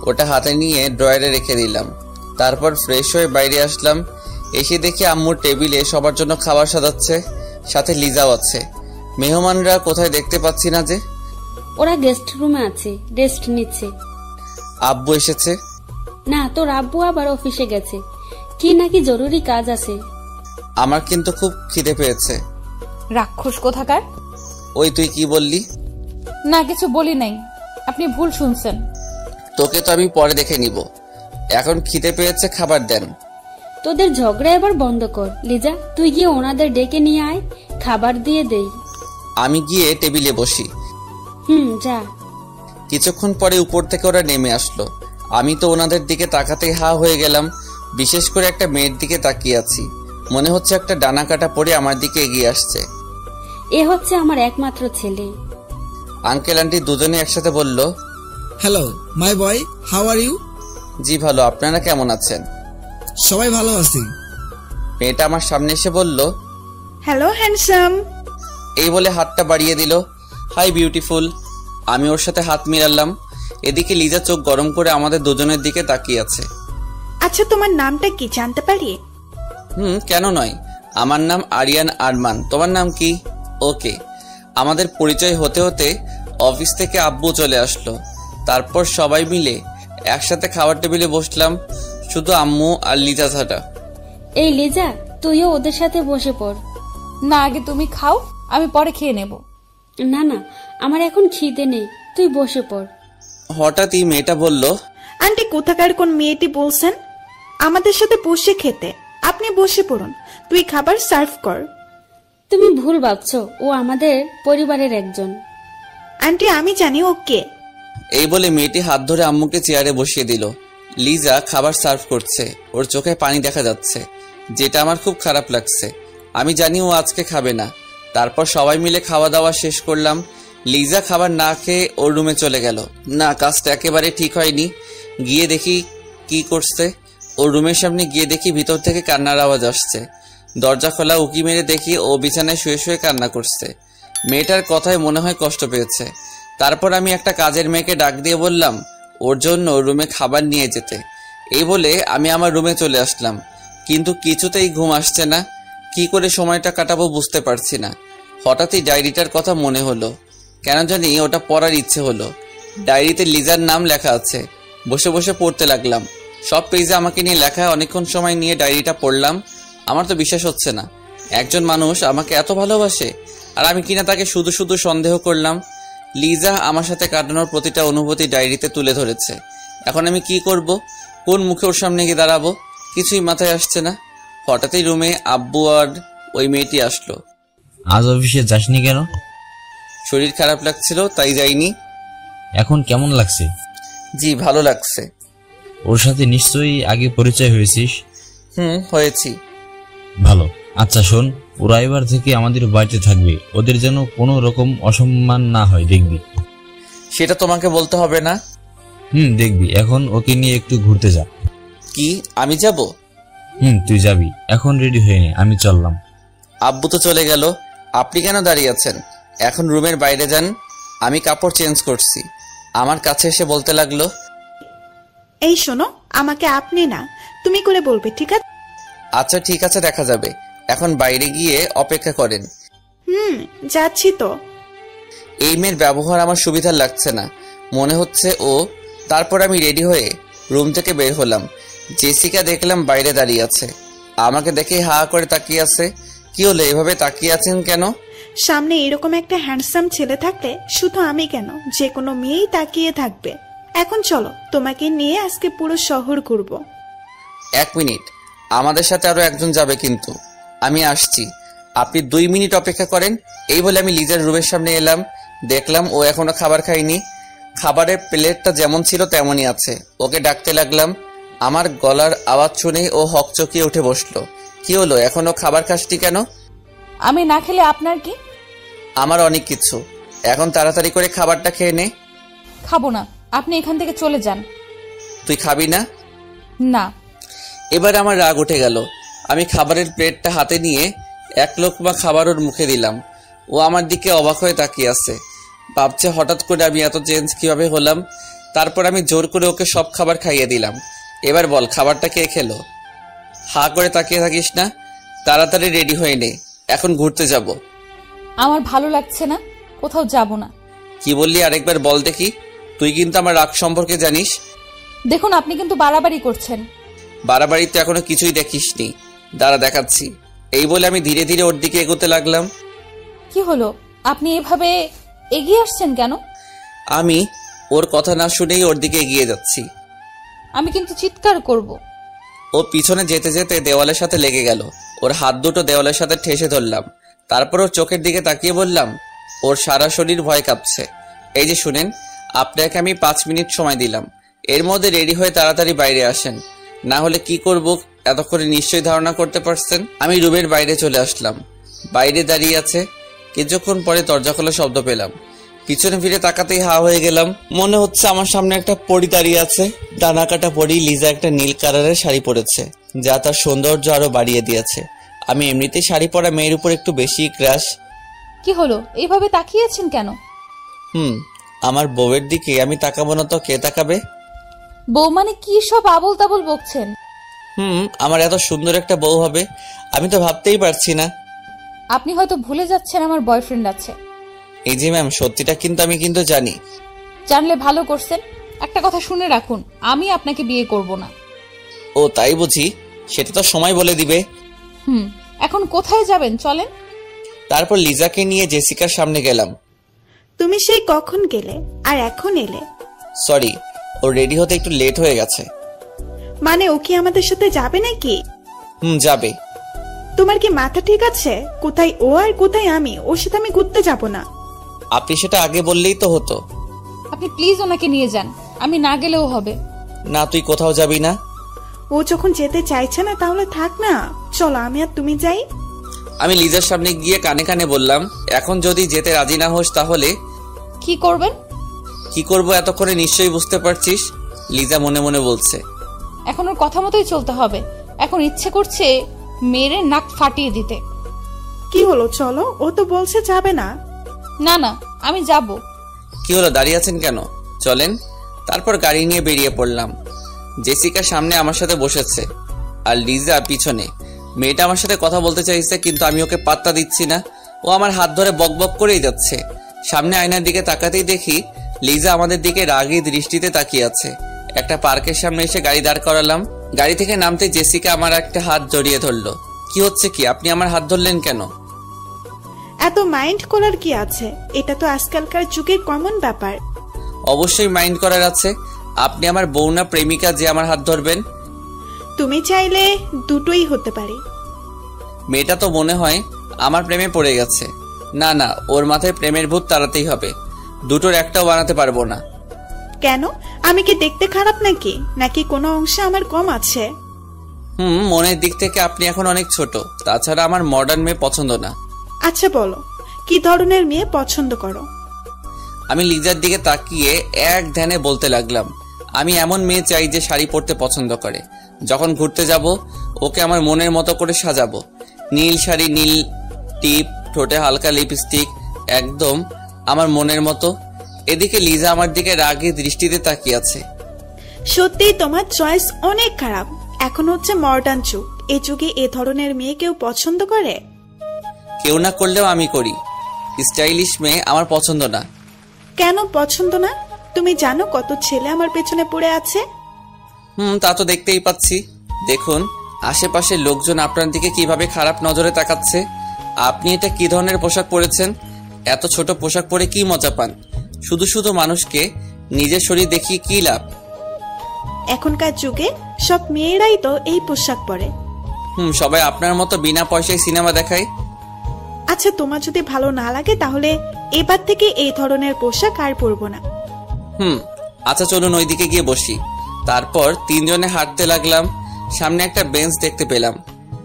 Speaker 6: ওটা হাতে নিয়ে ড্রয়ারে রেখে দিলাম। তারপর ফ্রেশ হয়ে বাইরে আসলাম। এসে দেখি আম্মুর টেবিলে সবার জন্য খাবার সাজাচ্ছে, সাথে লিজাও আছে। মেহমানরা কোথায় দেখতে পাচ্ছি না যে?
Speaker 3: ওরা গেস্ট রুমে আছে, রেস্ট নিচ্ছে।
Speaker 6: আব্বু এসেছে?
Speaker 3: না, তোর আব্বু আবার অফিসে গেছে, কি নাকি জরুরি কাজ আছে।
Speaker 6: আমার কিন্তু খুব খিদে পেয়েছে।
Speaker 5: রাক্ষস কোথাকার।
Speaker 6: ওই তুই কি বললি?
Speaker 5: না, কিছু বলি নাই, আপনি ভুল শুনছেন।
Speaker 6: তোকে তো আমি পরে দেখে নিব, এখন খিদে পেয়েছে, খাবার দেন।
Speaker 3: তোদের ঝগড়া এবার বন্ধ কর। লিজা, তুই গিয়ে ওনাদের ডেকে নিয়ে আয়, খাবার দিয়ে দেই।
Speaker 6: আমি গিয়ে টেবিলে বসি।
Speaker 3: যা।
Speaker 6: কিছুক্ষণ পরে উপর থেকে ওরা নেমে আসলো। আমি তো ওনাদের দিকে তাকাতেই হা হয়ে গেলাম। বিশেষ করে একটা মেয়ের দিকে তাকিয়ে আছি, মনে হচ্ছে একটা ডানা কাটা পরে আমার দিকে এগিয়ে আসছে।
Speaker 3: এ হচ্ছে আমার একমাত্র ছেলে।
Speaker 6: আঙ্কেল আন্টি দুজনে একসাথে বলল,
Speaker 8: hello my boy, how are you?
Speaker 6: জি ভালো, আপনারা কেমন আছেন?
Speaker 8: সবাই ভালো আছি।
Speaker 6: মেয়েটা আমার সামনে এসে বলল,
Speaker 9: হ্যালো হ্যান্ডসাম।
Speaker 6: এই বলে হাতটা বাড়িয়ে দিল। Hi beautiful. আমি ওর সাথে হাত মিলালাম। এদিকে লিজা চোখ গরম করে আমাদের দুজনের দিকে তাকিয়ে আছে।
Speaker 9: আচ্ছা, তোমার নামটা কি জানতে পারি?
Speaker 6: কেন নয়, আমার নাম আরিয়ান আরমান। তোমার নাম কি? ওকে। আমাদের পরিচয় হতে হতে অফিস থেকে আব্বু চলে আসলো। তারপর সবাই মিলে একসাথে খাবার টেবিলে বসলাম, শুধু আম্মু আর লিজা ছাড়া।
Speaker 3: এই লিজা, তুইও ওদের সাথে বসে পড়।
Speaker 5: না, আগে তুমি খাও, আমি পরে খেয়ে নেব।
Speaker 3: না না, আমার এখন খিদে নেই, তুই বসে পড়।
Speaker 6: হঠাৎই মেয়েটা বলল,
Speaker 9: আন্টি কোথাকার কোন মেয়েটি বলছেন আমাদের সাথে বসে খেতে? আপনি বসে পড়ুন, তুই খাবার সার্ভ কর।
Speaker 3: তুমি ভুল ভাবছো, ও আমাদের পরিবারের একজন।
Speaker 9: আন্টি আমি জানি ও কে।
Speaker 6: এই বলে মেয়েটি হাত ধরে আম্মুকে চেয়ারে বসিয়ে দিল। লিজা খাবার সার্ভ করছে, ওর চোখে পানি দেখা যাচ্ছে, যেটা আমার খুব খারাপ লাগছে। আমি জানি ও আজকে খাবে না। তারপর সবাই মিলে খাওয়া দাওয়া শেষ করলাম। লিজা খাবার না খেয়ে ওর রুমে চলে গেল। না, কাজটা একেবারে ঠিক হয়নি। গিয়ে দেখি কি করছে। ওর রুমের সামনে গিয়ে দেখি ভিতর থেকে কান্নার আওয়াজ আসছে। দরজা খোলা, উকি মেরে দেখি ও বিছানায় শুয়ে শুয়ে কান্না করছে। মেয়েটার কথায় মনে হয় কষ্ট পেয়েছে। তারপর আমি একটা কাজের মেয়েকে ডাক দিয়ে বললাম ওর জন্য রুমে খাবার নিয়ে যেতে। এই বলে আমি আমার রুমে চলে আসলাম, কিন্তু কিছুতেই ঘুম আসছে না। কি করে সময়টা কাটাবো বুঝতে পারছি না। হঠাৎই ডায়েরিটার কথা মনে হলো, কেন জানি ওটা পড়ার ইচ্ছে হলো। ডায়েরিতে লিজার নাম লেখা আছে। বসে বসে পড়তে লাগলাম। সব পেজে আমাকে নিয়ে লেখা। অনেকক্ষণ সময় নিয়ে ডায়েরিটা পড়লাম। আমার তো বিশ্বাস হচ্ছে না একজন মানুষ আমাকে এত ভালোবাসে, আর আমি কিনা তাকে শুধু শুধু সন্দেহ করলাম। লিজা আমার সাথে কাটানোর প্রতিটা অনুভূতি ডায়েরিতে তুলে ধরেছে। এখন আমি কি করব? কোন মুখে ওর সামনে গিয়ে দাঁড়াবো? কিছুই মাথায় আসছে না। হঠাৎই রুমে আব্বু আর ওই মেয়েটি আসলো।
Speaker 2: আজ অফিসে যাসনি কেন?
Speaker 6: শরীর খারাপ লাগছিল তাই যাইনি।
Speaker 2: এখন কেমন লাগছে?
Speaker 6: জি ভালো লাগছে।
Speaker 2: ওর সাথে নিশ্চয়ই আগে পরিচয় হয়েছিস?
Speaker 6: হয়েছি।
Speaker 2: ভালো। আচ্ছা শোন, ওরা এবার থেকে আমাদের বাড়িতে থাকবে, ওদের যেন কোনো রকম অসম্মান না হয়, দেখবি?
Speaker 6: সেটা তোমাকে বলতে হবে না।
Speaker 2: দেখবি। এখন ওকে নিয়ে একটু ঘুরতে যা।
Speaker 6: কি আমি যাব?
Speaker 2: তুই যাবি। এখন রেডি হয়ে নে, আমি চললাম।
Speaker 6: আব্বু তো চলে গেল, আপনি কেন দাঁড়িয়ে আছেন? এখন রুমের বাইরে যান, আমি কাপড় চেঞ্জ করছি। আমার কাছে এসে বলতে লাগলো,
Speaker 9: এই শোনো, আমাকে আপনি না তুমি করে বলবে, ঠিক আছে?
Speaker 6: আচ্ছা ঠিক আছে, দেখা যাবে। এখন বাইরে গিয়ে অপেক্ষা করেন।
Speaker 9: যাচ্ছি তো।
Speaker 6: এই মেয়ের ব্যবহার আমার সুবিধার লাগছে না, মনে হচ্ছে ও। তারপর আমি রেডি হয়ে রুম থেকে বের হলাম। জেসিকা দেখলাম বাইরে দাঁড়িয়ে আছে, আমাকে দেখে হা করে তাকিয়ে আছে। কি হলো, এভাবে তাকিয়ে আছেন কেন?
Speaker 9: সামনে এরকম একটা হ্যান্ডসাম ছেলে থাকলে শুধু আমি কেন, যে কোনো মেয়েই তাকিয়ে থাকবে। এখন চলো, তোমাকে নিয়ে আজকে পুরো শহর ঘুরবো।
Speaker 6: 1 মিনিট, আমাদের সাথে আরো একজন যাবে কিন্তু। আমি আসছি, আপনি 2 মিনিট অপেক্ষা করেন। এই বলে আমি লিজার রুমের সামনে এলাম। দেখলাম ও এখনো খাবার খায়নি। খাবারের প্লেটটা যেমন ছিল তেমনই আছে। ওকে ডাকতে লাগলাম। আমার গলার আওয়াজ শুনে ও হকচকিয়ে উঠে বসলো। কি হলো, এখনো খাবার খাসনি কেন?
Speaker 5: আমি না খেলে আপনার কি?
Speaker 6: আমার অনেক কিছু। এখন তাড়াতাড়ি করে খাবারটা খেয়ে নে।
Speaker 5: খাবো না, আপনি এখান থেকে চলে যান।
Speaker 6: তুই খাবি না?
Speaker 5: না।
Speaker 6: এবার আমার রাগ উঠে গেল। আমি খাবারের প্লেটটা হাতে নিয়ে 1 লোকমা খাবার ওর মুখে দিলাম। ও আমার দিকে অবাক হয়ে তাকিয়ে আছে, ভাবছে হঠাৎ করে আমি এত চেঞ্জ কিভাবে হলাম। তারপর আমি জোর করে ওকে সব খাবার খাইয়ে দিলাম। এবার বল, খাবারটা কে খেলো? হা করে তাকিয়ে থাকিস না, তাড়াতাড়ি রেডি হয়ে নে, এখন ঘুরতে যাব।
Speaker 5: আমার ভালো লাগছে না, কোথাও যাব না।
Speaker 6: কি বললি আরেকবার বল দেখি। তুই কিন্তু আমার রাগ সম্পর্কে জানিস।
Speaker 5: দেখুন, আপনি কিন্তু বাড়াবাড়ি করছেন।
Speaker 6: বাড়াবাড়ি তো এখনো কিছুই দেখিসনি, দাঁড়া দেখাচ্ছি। এই বলে আমি ধীরে ধীরে ওর দিকে এগোতে লাগলাম।
Speaker 5: কি হলো, আপনি এভাবে এগিয়ে আসছেন কেন?
Speaker 6: আমি ওর কথা না শুনেই ওর দিকে এগিয়ে যাচ্ছি।
Speaker 5: আমি কিন্তু চিৎকার করব।
Speaker 6: ও পিছনে যেতে যেতে দেওয়ালের সাথে লেগে গেল। ওর হাত দুটো দেওয়ালের সাথে ঠেসে ধরলাম। তারপর ওর চোখের দিকে তাকিয়ে বললাম, ওর সারা শরীর ভয় কাঁপছে। এই যে শুনেন, আপনাকে আমি 5 মিনিট সময় দিলাম, এর মধ্যে রেডি হয়ে তাড়াতাড়ি বাইরে আসেন, না হলে কি করব এতক্ষণে নিশ্চয়ই ধারণা করতে পারছেন। আমি রুমের বাইরে চলে আসলাম। বাইরে দাঁড়িয়ে আছে। কিছুক্ষণ পরে দরজা খোলার শব্দ পেলাম। পিছনে ফিরে তাকাতেই হা হয়ে গেলাম। মনে হচ্ছে আমার সামনে একটা পরী দাঁড়িয়ে আছে। ডানা কাটা পরী। লিজা একটা নীল কালারের শাড়ি পরেছে, যা তার সৌন্দর্য আরো বাড়িয়ে দিয়েছে। আমি এমনিতেই শাড়ি পরা মেয়ের উপর একটু বেশি ক্রাশ।
Speaker 5: কি হলো, এইভাবে তাকিয়েছেন কেন?
Speaker 6: আমার বউয়ের দিকে আমি তাকাবো না তো কে তাকাবে?
Speaker 5: বউ মানে কি সব আবল তাবল বকছেন?
Speaker 6: আমার এত সুন্দর একটা বউ হবে আমি তো ভাবতেই পারছি না।
Speaker 5: আপনি হয়তো ভুলে যাচ্ছেন আমার বয়ফ্রেন্ড আছে।
Speaker 6: এই যে ম্যাম, সত্যিটা কিন্তু আমি কিন্তু জানি।
Speaker 5: জানলে ভালো করছেন। একটা কথা শুনে রাখুন, আমি আপনাকে বিয়ে করব না।
Speaker 6: ও তাই বুঝি? সেটা তো সময় বলে দিবে।
Speaker 5: এখন কোথায় যাবেন, চলেন।
Speaker 6: তারপর লিজাকে নিয়ে জেসিকার সামনে গেলাম।
Speaker 9: তুমি সেই কখন গেলে আর এখন এলে?
Speaker 6: সরি, ও রেডি হতে একটু লেট হয়ে গেছে।
Speaker 9: মানে ও কি আমাদের সাথে যাবে নাকি?
Speaker 6: যাবে।
Speaker 9: তোমার কি মাথা ঠিক আছে? কোথায় ও আর কোথায় আমি? ওর সাথে আমি ঘুরতে যাব না।
Speaker 6: আপনি সেটা আগে বললেই তো হতো।
Speaker 5: আপনি প্লিজ ওনাকে নিয়ে যান, আমি না গেলেও হবে।
Speaker 6: না, তুই কোথাও যাবি না।
Speaker 9: ও যখন যেতে চাইছে না তাহলে থাক না, চলো আমি আর তুমি যাই।
Speaker 6: আমি লিজার সামনে গিয়ে কানে কানে বললাম, এখন যদি যেতে রাজি না হোস তাহলে
Speaker 5: কি করবেন?
Speaker 6: কি করব এতক্ষণে নিশ্চয়ই বুঝতে পারছিস। লিজা মনে মনে বলছে।
Speaker 5: এখন ওর কথা মতোই চলতে হবে। এখন ইচ্ছে করছে মেরে নাক ফাটিয়ে দিতে।
Speaker 9: কি হলো, চলো। ও তো বলছে যাবে না।
Speaker 5: না না, আমি যাব।
Speaker 6: কি হলো, দাঁড়িয়ে আছেন কেন? চলেন। তারপর গাড়ি নিয়ে বেরিয়ে পড়লাম। জেসিকা সামনে আমার সাথে বসেছে আর লিজা পিছনে। মেয়েটা আমার সাথে কথা বলতে চাইছে, কিন্তু আমি ওকে পাত্তা দিচ্ছি না। ও আমার হাত ধরে বক বক করেই যাচ্ছে। সামনে আয়নার দিকে তাকাতেই দেখি লিজা আমাদের দিকে রাগী দৃষ্টিতে তাকিয়ে আছে। একটা পার্কের সামনে এসে গাড়ি দাঁড় করালাম। গাড়ি থেকে নামতে জেসিকা আমার একটা হাত জড়িয়ে ধরলো। কি হচ্ছে কি, আপনি আমার হাত ধরলেন কেন?
Speaker 9: এত মাইন্ড করার কি আছে, এটা তো আজকালকার যুগের কমন ব্যাপার।
Speaker 6: অবশ্যই মাইন্ড করার আছে। আপনি আমার বউ না প্রেমিকা যে আমার হাত ধরবেন?
Speaker 9: তুমি চাইলে দুটোই হতে পারে।
Speaker 6: মেয়েটা তো মনে হয় আমার প্রেমে পড়ে গেছে। না না, ওর মাথায় প্রেমের ভূত তাড়াতেই হবে। দুটোর একটাও বানাতে পারবো না।
Speaker 9: কেন, আমি কি দেখতে খারাপ নাকি, নাকি কোনো অংশে আমার কম আছে?
Speaker 6: মনের দিক থেকে আপনি এখন অনেক ছোট। তাছাড়া আমার মডার্ন মেয়ে পছন্দ না।
Speaker 9: আচ্ছা বলো, কি ধরনের মেয়ে পছন্দ করো?
Speaker 6: আমি লিজার দিকে তাকিয়ে এক ধ্যানে বলতে লাগলাম, আমি এমন মেয়ে চাই যে শাড়ি পরতে পছন্দ করে। যখন ঘুরতে যাব ওকে আমার মনের মতো করে সাজাবো। নীল শাড়ি, নীল টিপ, ঠোঁটে হালকা লিপস্টিক, একদম আমার মনের মতো। এদিকে লিজা আমার দিকে রাগী দৃষ্টিতে তাকিয়ে আছে।
Speaker 9: সত্যিই তোমার চয়েস অনেক খারাপ। এখন হচ্ছে মডার্ন যুগ, এই যুগে এ ধরনের মেয়ে কেউ পছন্দ করে?
Speaker 6: কেউ না করলেও আমি করি। স্টাইলিশ মেয়ে আমার পছন্দ না।
Speaker 9: কেন পছন্দ না? তুমি জানো কত ছেলে আমার পেছনে পড়ে আছে?
Speaker 6: তা তো দেখতেই পাচ্ছি। দেখুন আশেপাশের লোকজন আপনার দিকে কিভাবে খারাপ নজরে তাকাচ্ছে। আপনি এটা কি ধরনের পোশাক পরেছেন? এত ছোট পোশাক পরে কি মজা পান? শুধু শুধু মানুষকে নিজের শরীর দেখিয়ে কি লাভ?
Speaker 9: এখনকার যুগে সব মেয়েরাই তো এই পোশাক পরে।
Speaker 6: সবাই আপনার মতো বিনা পয়সায় সিনেমা দেখায়।
Speaker 9: আচ্ছা, তোমার যদি ভালো না লাগে তাহলে এবার থেকে এই ধরনের পোশাক আর পরবো না।
Speaker 6: আচ্ছা চলুন ওইদিকে গিয়ে বসি। তারপর তিনজনে হাঁটতে লাগলাম। সামনে একটা বেঞ্চ দেখতে পেলাম,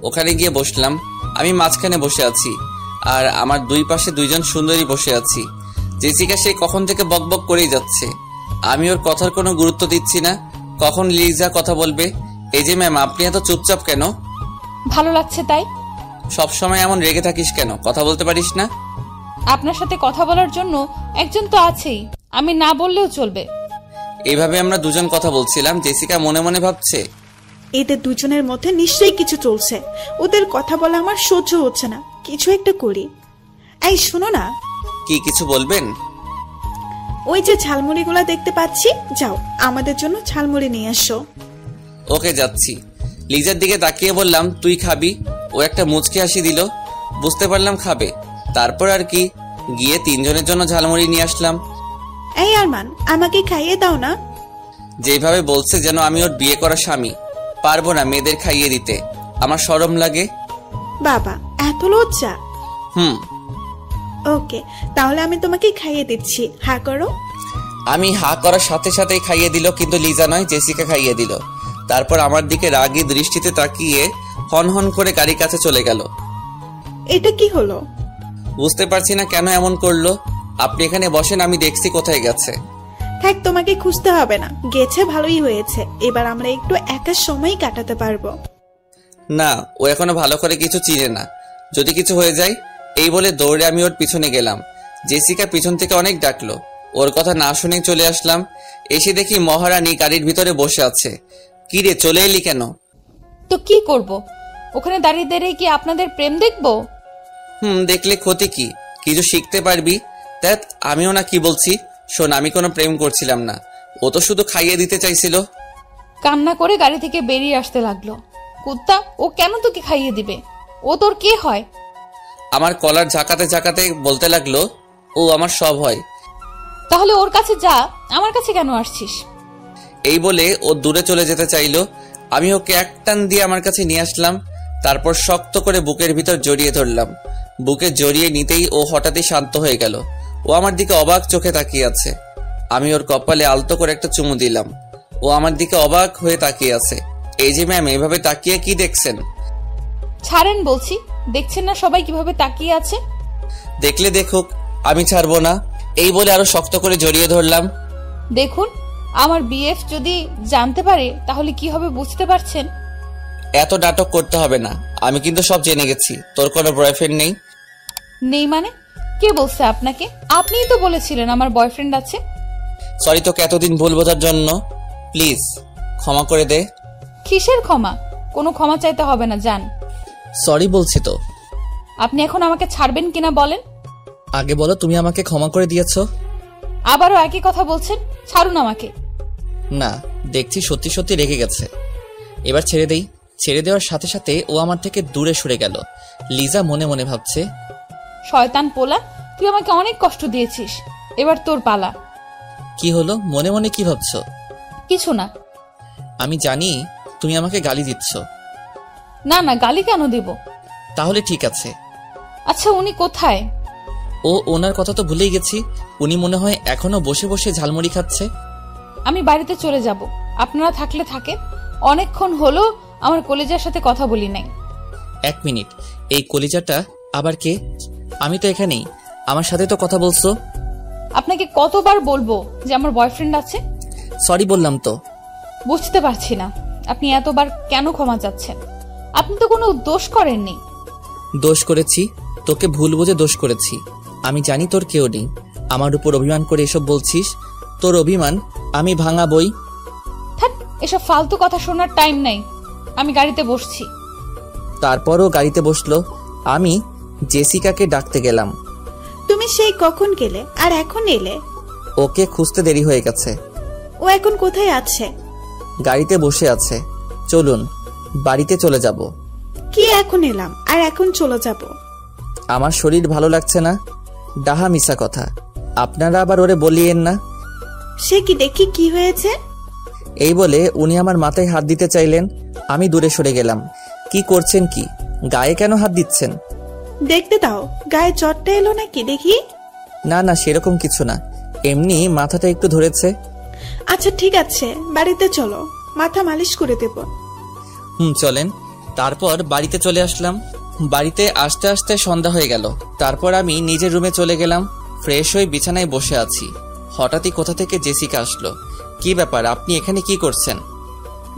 Speaker 6: ওখানে গিয়ে বসলাম। আমি মাঝখানে বসে আছি আর আমার দুই পাশে দুইজন সুন্দরী বসে আছি। জেসিকা সে কখন থেকে বকবক করেই যাচ্ছে। আমি ওর কথার কোনো গুরুত্ব দিচ্ছি না। কখন লিজা কথা বলবে। এই যে ম্যাম, আপনি এত চুপচাপ কেন?
Speaker 5: ভালো লাগছে তাই।
Speaker 6: সবসময় এমন রেগে থাকিস কেন? কথা বলতে পারিস না?
Speaker 5: আপনার সাথে কথা বলার জন্য একজন তো আছেই, আমি না বললেও চলবে।
Speaker 6: এইভাবে আমরা দুজন কথা বলছিলাম। জেসিকা মনে মনে ভাবছে,
Speaker 9: এদের দুজনের মধ্যে নিশ্চয়ই কিছু চলছে। ওদের কথা বলা আমার সহ্য হচ্ছে না, কিছু একটা করি। এই শোনো না।
Speaker 6: কি কিছু বলবেন?
Speaker 9: ওই যে ঝালমুড়িগুলা দেখতে পাচ্ছি, যাও আমাদের জন্য ঝালমুড়ি নিয়ে আসো।
Speaker 6: ওকে যাচ্ছি। লিজার দিকে তাকিয়ে বললাম, তুই খাবি? ও একটা মুচকি হাসি দিল। বুঝতে পারলাম খাবে। তারপর আর কি, গিয়ে তিনজনের জন্য ঝালমুড়ি নিয়ে আসলাম।
Speaker 9: এই আরমান, আমাকে খাইয়ে দাও না।
Speaker 6: যেভাবে বলছে যেন আমি ওর বিয়ে করা স্বামী। পারবো না মেয়েদের খাইয়ে দিতে, আমার শরম লাগে।
Speaker 9: বাবা, এত লজ্জা? ওকে, তাহলে আমি তোমাকে খাইয়ে দিচ্ছি, হা করো।
Speaker 6: আমি হা করার সাথে সাথেই খাইয়ে দিল, কিন্তু লিজা নয়, জেসিকা খাইয়ে দিল। তারপর আমার দিকে রাগী দৃষ্টিতে তাকিয়ে হন হন করে গাড়ির কাছে চলে গেল।
Speaker 9: এটা কি হলো?
Speaker 6: বুঝতে পারছি না কেন এমন করলো। আপনি এখানে বসেন, আমি দেখছি কোথায় গেছে।
Speaker 9: থাক, তোমাকে খুঁজতে হবে না, গেছে ভালোই হয়েছে। এবার আমরা একটু একা সময় কাটাতে পারবো।
Speaker 6: না, ও এখনো ভালো করে কিছু চিনে না। যদি কিছু হয়ে যায়। এই বলে দৌড়ে আমি ওর পিছনে গেলাম। জেসিকা পিছন থেকে অনেক ডাকলো, ওর কথা না শুনেই চলে আসলাম। এসে দেখি মহারানী গাড়ির ভিতরে বসে আছে। কি রে, চলে এলি কেন?
Speaker 5: তো কি করব, ওখানে দাঁড়িয়ে দাঁড়িয়ে কি আপনাদের প্রেম দেখবো?
Speaker 6: দেখলে ক্ষতি কি? কিছু শিখতে পারবি। দেখ আমিও না কি বলছি। শোন, আমি কোনো প্রেম করছিলাম না, ও তো শুধু খাইয়ে দিতে চাইছিল।
Speaker 5: কান্না করে গাড়ি থেকে বেরিয়ে আসতে লাগলো। কুত্তা, ও কেন তোকে খাইয়ে দিবে? ও তোর কে হয়?
Speaker 6: আমার কলার ঝাঁকাতে ঝাঁকাতে বলতে লাগলো, ও আমার সব হয়।
Speaker 5: তাহলে ওর কাছে যা, আমার কাছে কেন আসছিস?
Speaker 6: এই বলে ও দূরে চলে যেতে চাইলো। আমি ওকে এক টান দিয়ে আমার কাছে নিয়ে আসলাম। তারপর শক্ত করে বুকের ভিতর জড়িয়ে ধরলাম। বুকে জড়িয়ে নিতেই ও হঠাৎই শান্ত হয়ে গেল। ও আমার দিকে অবাক চোখে তাকিয়ে আছে। আমি ওর কপালে আলতো করে একটা চুমু দিলাম। ও আমার দিকে অবাক হয়ে তাকিয়ে আছে। এই যে ম্যাম, এভাবে তাকিয়ে কি দেখছেন?
Speaker 5: ছাড়েন বলছি, দেখছেন না সবাই কিভাবে তাকিয়ে আছে?
Speaker 6: দেখলে দেখুক, আমি ছাড়বো না। এই বলে আরো শক্ত করে জড়িয়ে ধরলাম।
Speaker 5: দেখুন, আমার বিএফ যদি জানতে পারে তাহলে কি হবে বুঝতে পারছেন?
Speaker 6: এত নাটক করতে হবে না, আমি কিন্তু সব জেনে গেছি। তোর কোনো বয়ফ্রেন্ড নেই?
Speaker 5: নেই মানে? কে বলছে আপনাকে? আপনিই তো বলেছিলেন আমার বয়ফ্রেন্ড আছে।
Speaker 6: সরি তোকে এতদিন ভুল বোঝার জন্য। প্লিজ ক্ষমা করে দে।
Speaker 5: কিসের ক্ষমা? কোনো ক্ষমা চাইতে হবে না, যান।
Speaker 1: সরি বলছি তো।
Speaker 5: আপনি এখন আমাকে ছাড়বেন কিনা বলেন?
Speaker 1: আগে বলো তুমি আমাকে ক্ষমা করে দিয়েছো।
Speaker 5: আবারও একই কথা বলছেন, ছাড়ুন আমাকে।
Speaker 1: না, দেখছি সত্যি সত্যি রেগে গেছে। এবার ছেড়ে দেই। ছেড়ে দেওয়ার সাথে সাথে ও আমার থেকে দূরে সরে গেল। লিজা মনে মনে ভাবছে,
Speaker 5: শয়তান পোলা, তুই আমাকে অনেক কষ্ট দিয়েছিস, এবার তোর পালা।
Speaker 1: কি হলো? মনে মনে কি ভাবছো?
Speaker 5: কিছু না।
Speaker 1: আমি জানি তুমি আমাকে গালি দিচ্ছ।
Speaker 5: না না, গালি কেন দিব?
Speaker 1: তাহলে ঠিক আছে।
Speaker 5: আচ্ছা, উনি কোথায়?
Speaker 1: ওনার কথা তো ভুলেই গেছি। উনি মনে হয় এখনো বসে বসে ঝালমুড়ি খাচ্ছে।
Speaker 5: আমি বাড়িতে চলে যাব, আপনারা থাকলে থাকেন। অনেকক্ষণ হলো আমার কলেজার সাথে কথা বলি নাই।
Speaker 1: 1 মিনিট, এই কলিজাটা আবার কে? আমি তো এখানেই, আমার সাথে তো কথা বলছো।
Speaker 5: আপনাকে কতবার বলবো যে আমার বয়ফ্রেন্ড আছে?
Speaker 1: সরি বললাম তো।
Speaker 5: বুঝতে পারছি না আপনি এতবার কেন ক্ষমা চাচ্ছেন। আপনি তো কোনো দোষ করেননি।
Speaker 1: দোষ করেছি, তোকে ভুল বুঝে দোষ করেছি। আমি জানি তোর কেউ নেই, আমার উপর অভিমান করে এসব বলছিস। তোর অভিমান আমি ভাঙাবই।
Speaker 5: থাক, এসব ফালতু কথা শোনার টাইম নাই। আমি গাড়িতে বসছি।
Speaker 1: তারপরও গাড়িতে বসলো। আমি জেসিকাকে ডাকতে গেলাম।
Speaker 9: তুমি সেই কখন গেলে আর এখন এলে?
Speaker 1: ওকে খুঁজতে দেরি হয়ে গেছে।
Speaker 9: ও এখন কোথায় আছে?
Speaker 1: গাড়িতে বসে আছে। চলুন বাড়িতে চলে যাব।
Speaker 9: কি এখন এলাম আর এখন চলে যাব?
Speaker 1: আমার শরীর ভালো লাগছে না। ডাহা মিশা কথা, আপনারা আবার ওরে বলিয়েন না।
Speaker 9: সে কি, দেখি কি হয়েছে?
Speaker 1: এই বলে উনি আমার মাথায় হাত দিতে চাইলেন। আমি দূরে সরে গেলাম। কি করছেন কি? গায়ে কেন হাত দিচ্ছেন?
Speaker 9: দেখতে দাও, গায়ে চটটা এলো নাকি দেখি।
Speaker 1: না না, সেরকম কিছু না, এমনি মাথাটা একটু ধরেছে।
Speaker 9: আচ্ছা ঠিক আছে, বাড়িতে চলো, মাথা মালিশ করে দেব।
Speaker 1: চলেন। তারপর বাড়িতে চলে আসলাম। বাড়িতে আসতে আসতে সন্ধ্যা হয়ে গেল। তারপর আমি নিজের রুমে চলে গেলাম। ফ্রেশ হয়ে বিছানায় বসে আছি। হঠাৎই কোথা থেকে জেসিকা আসলো। কি ব্যাপার, আপনি এখানে কি করছেন?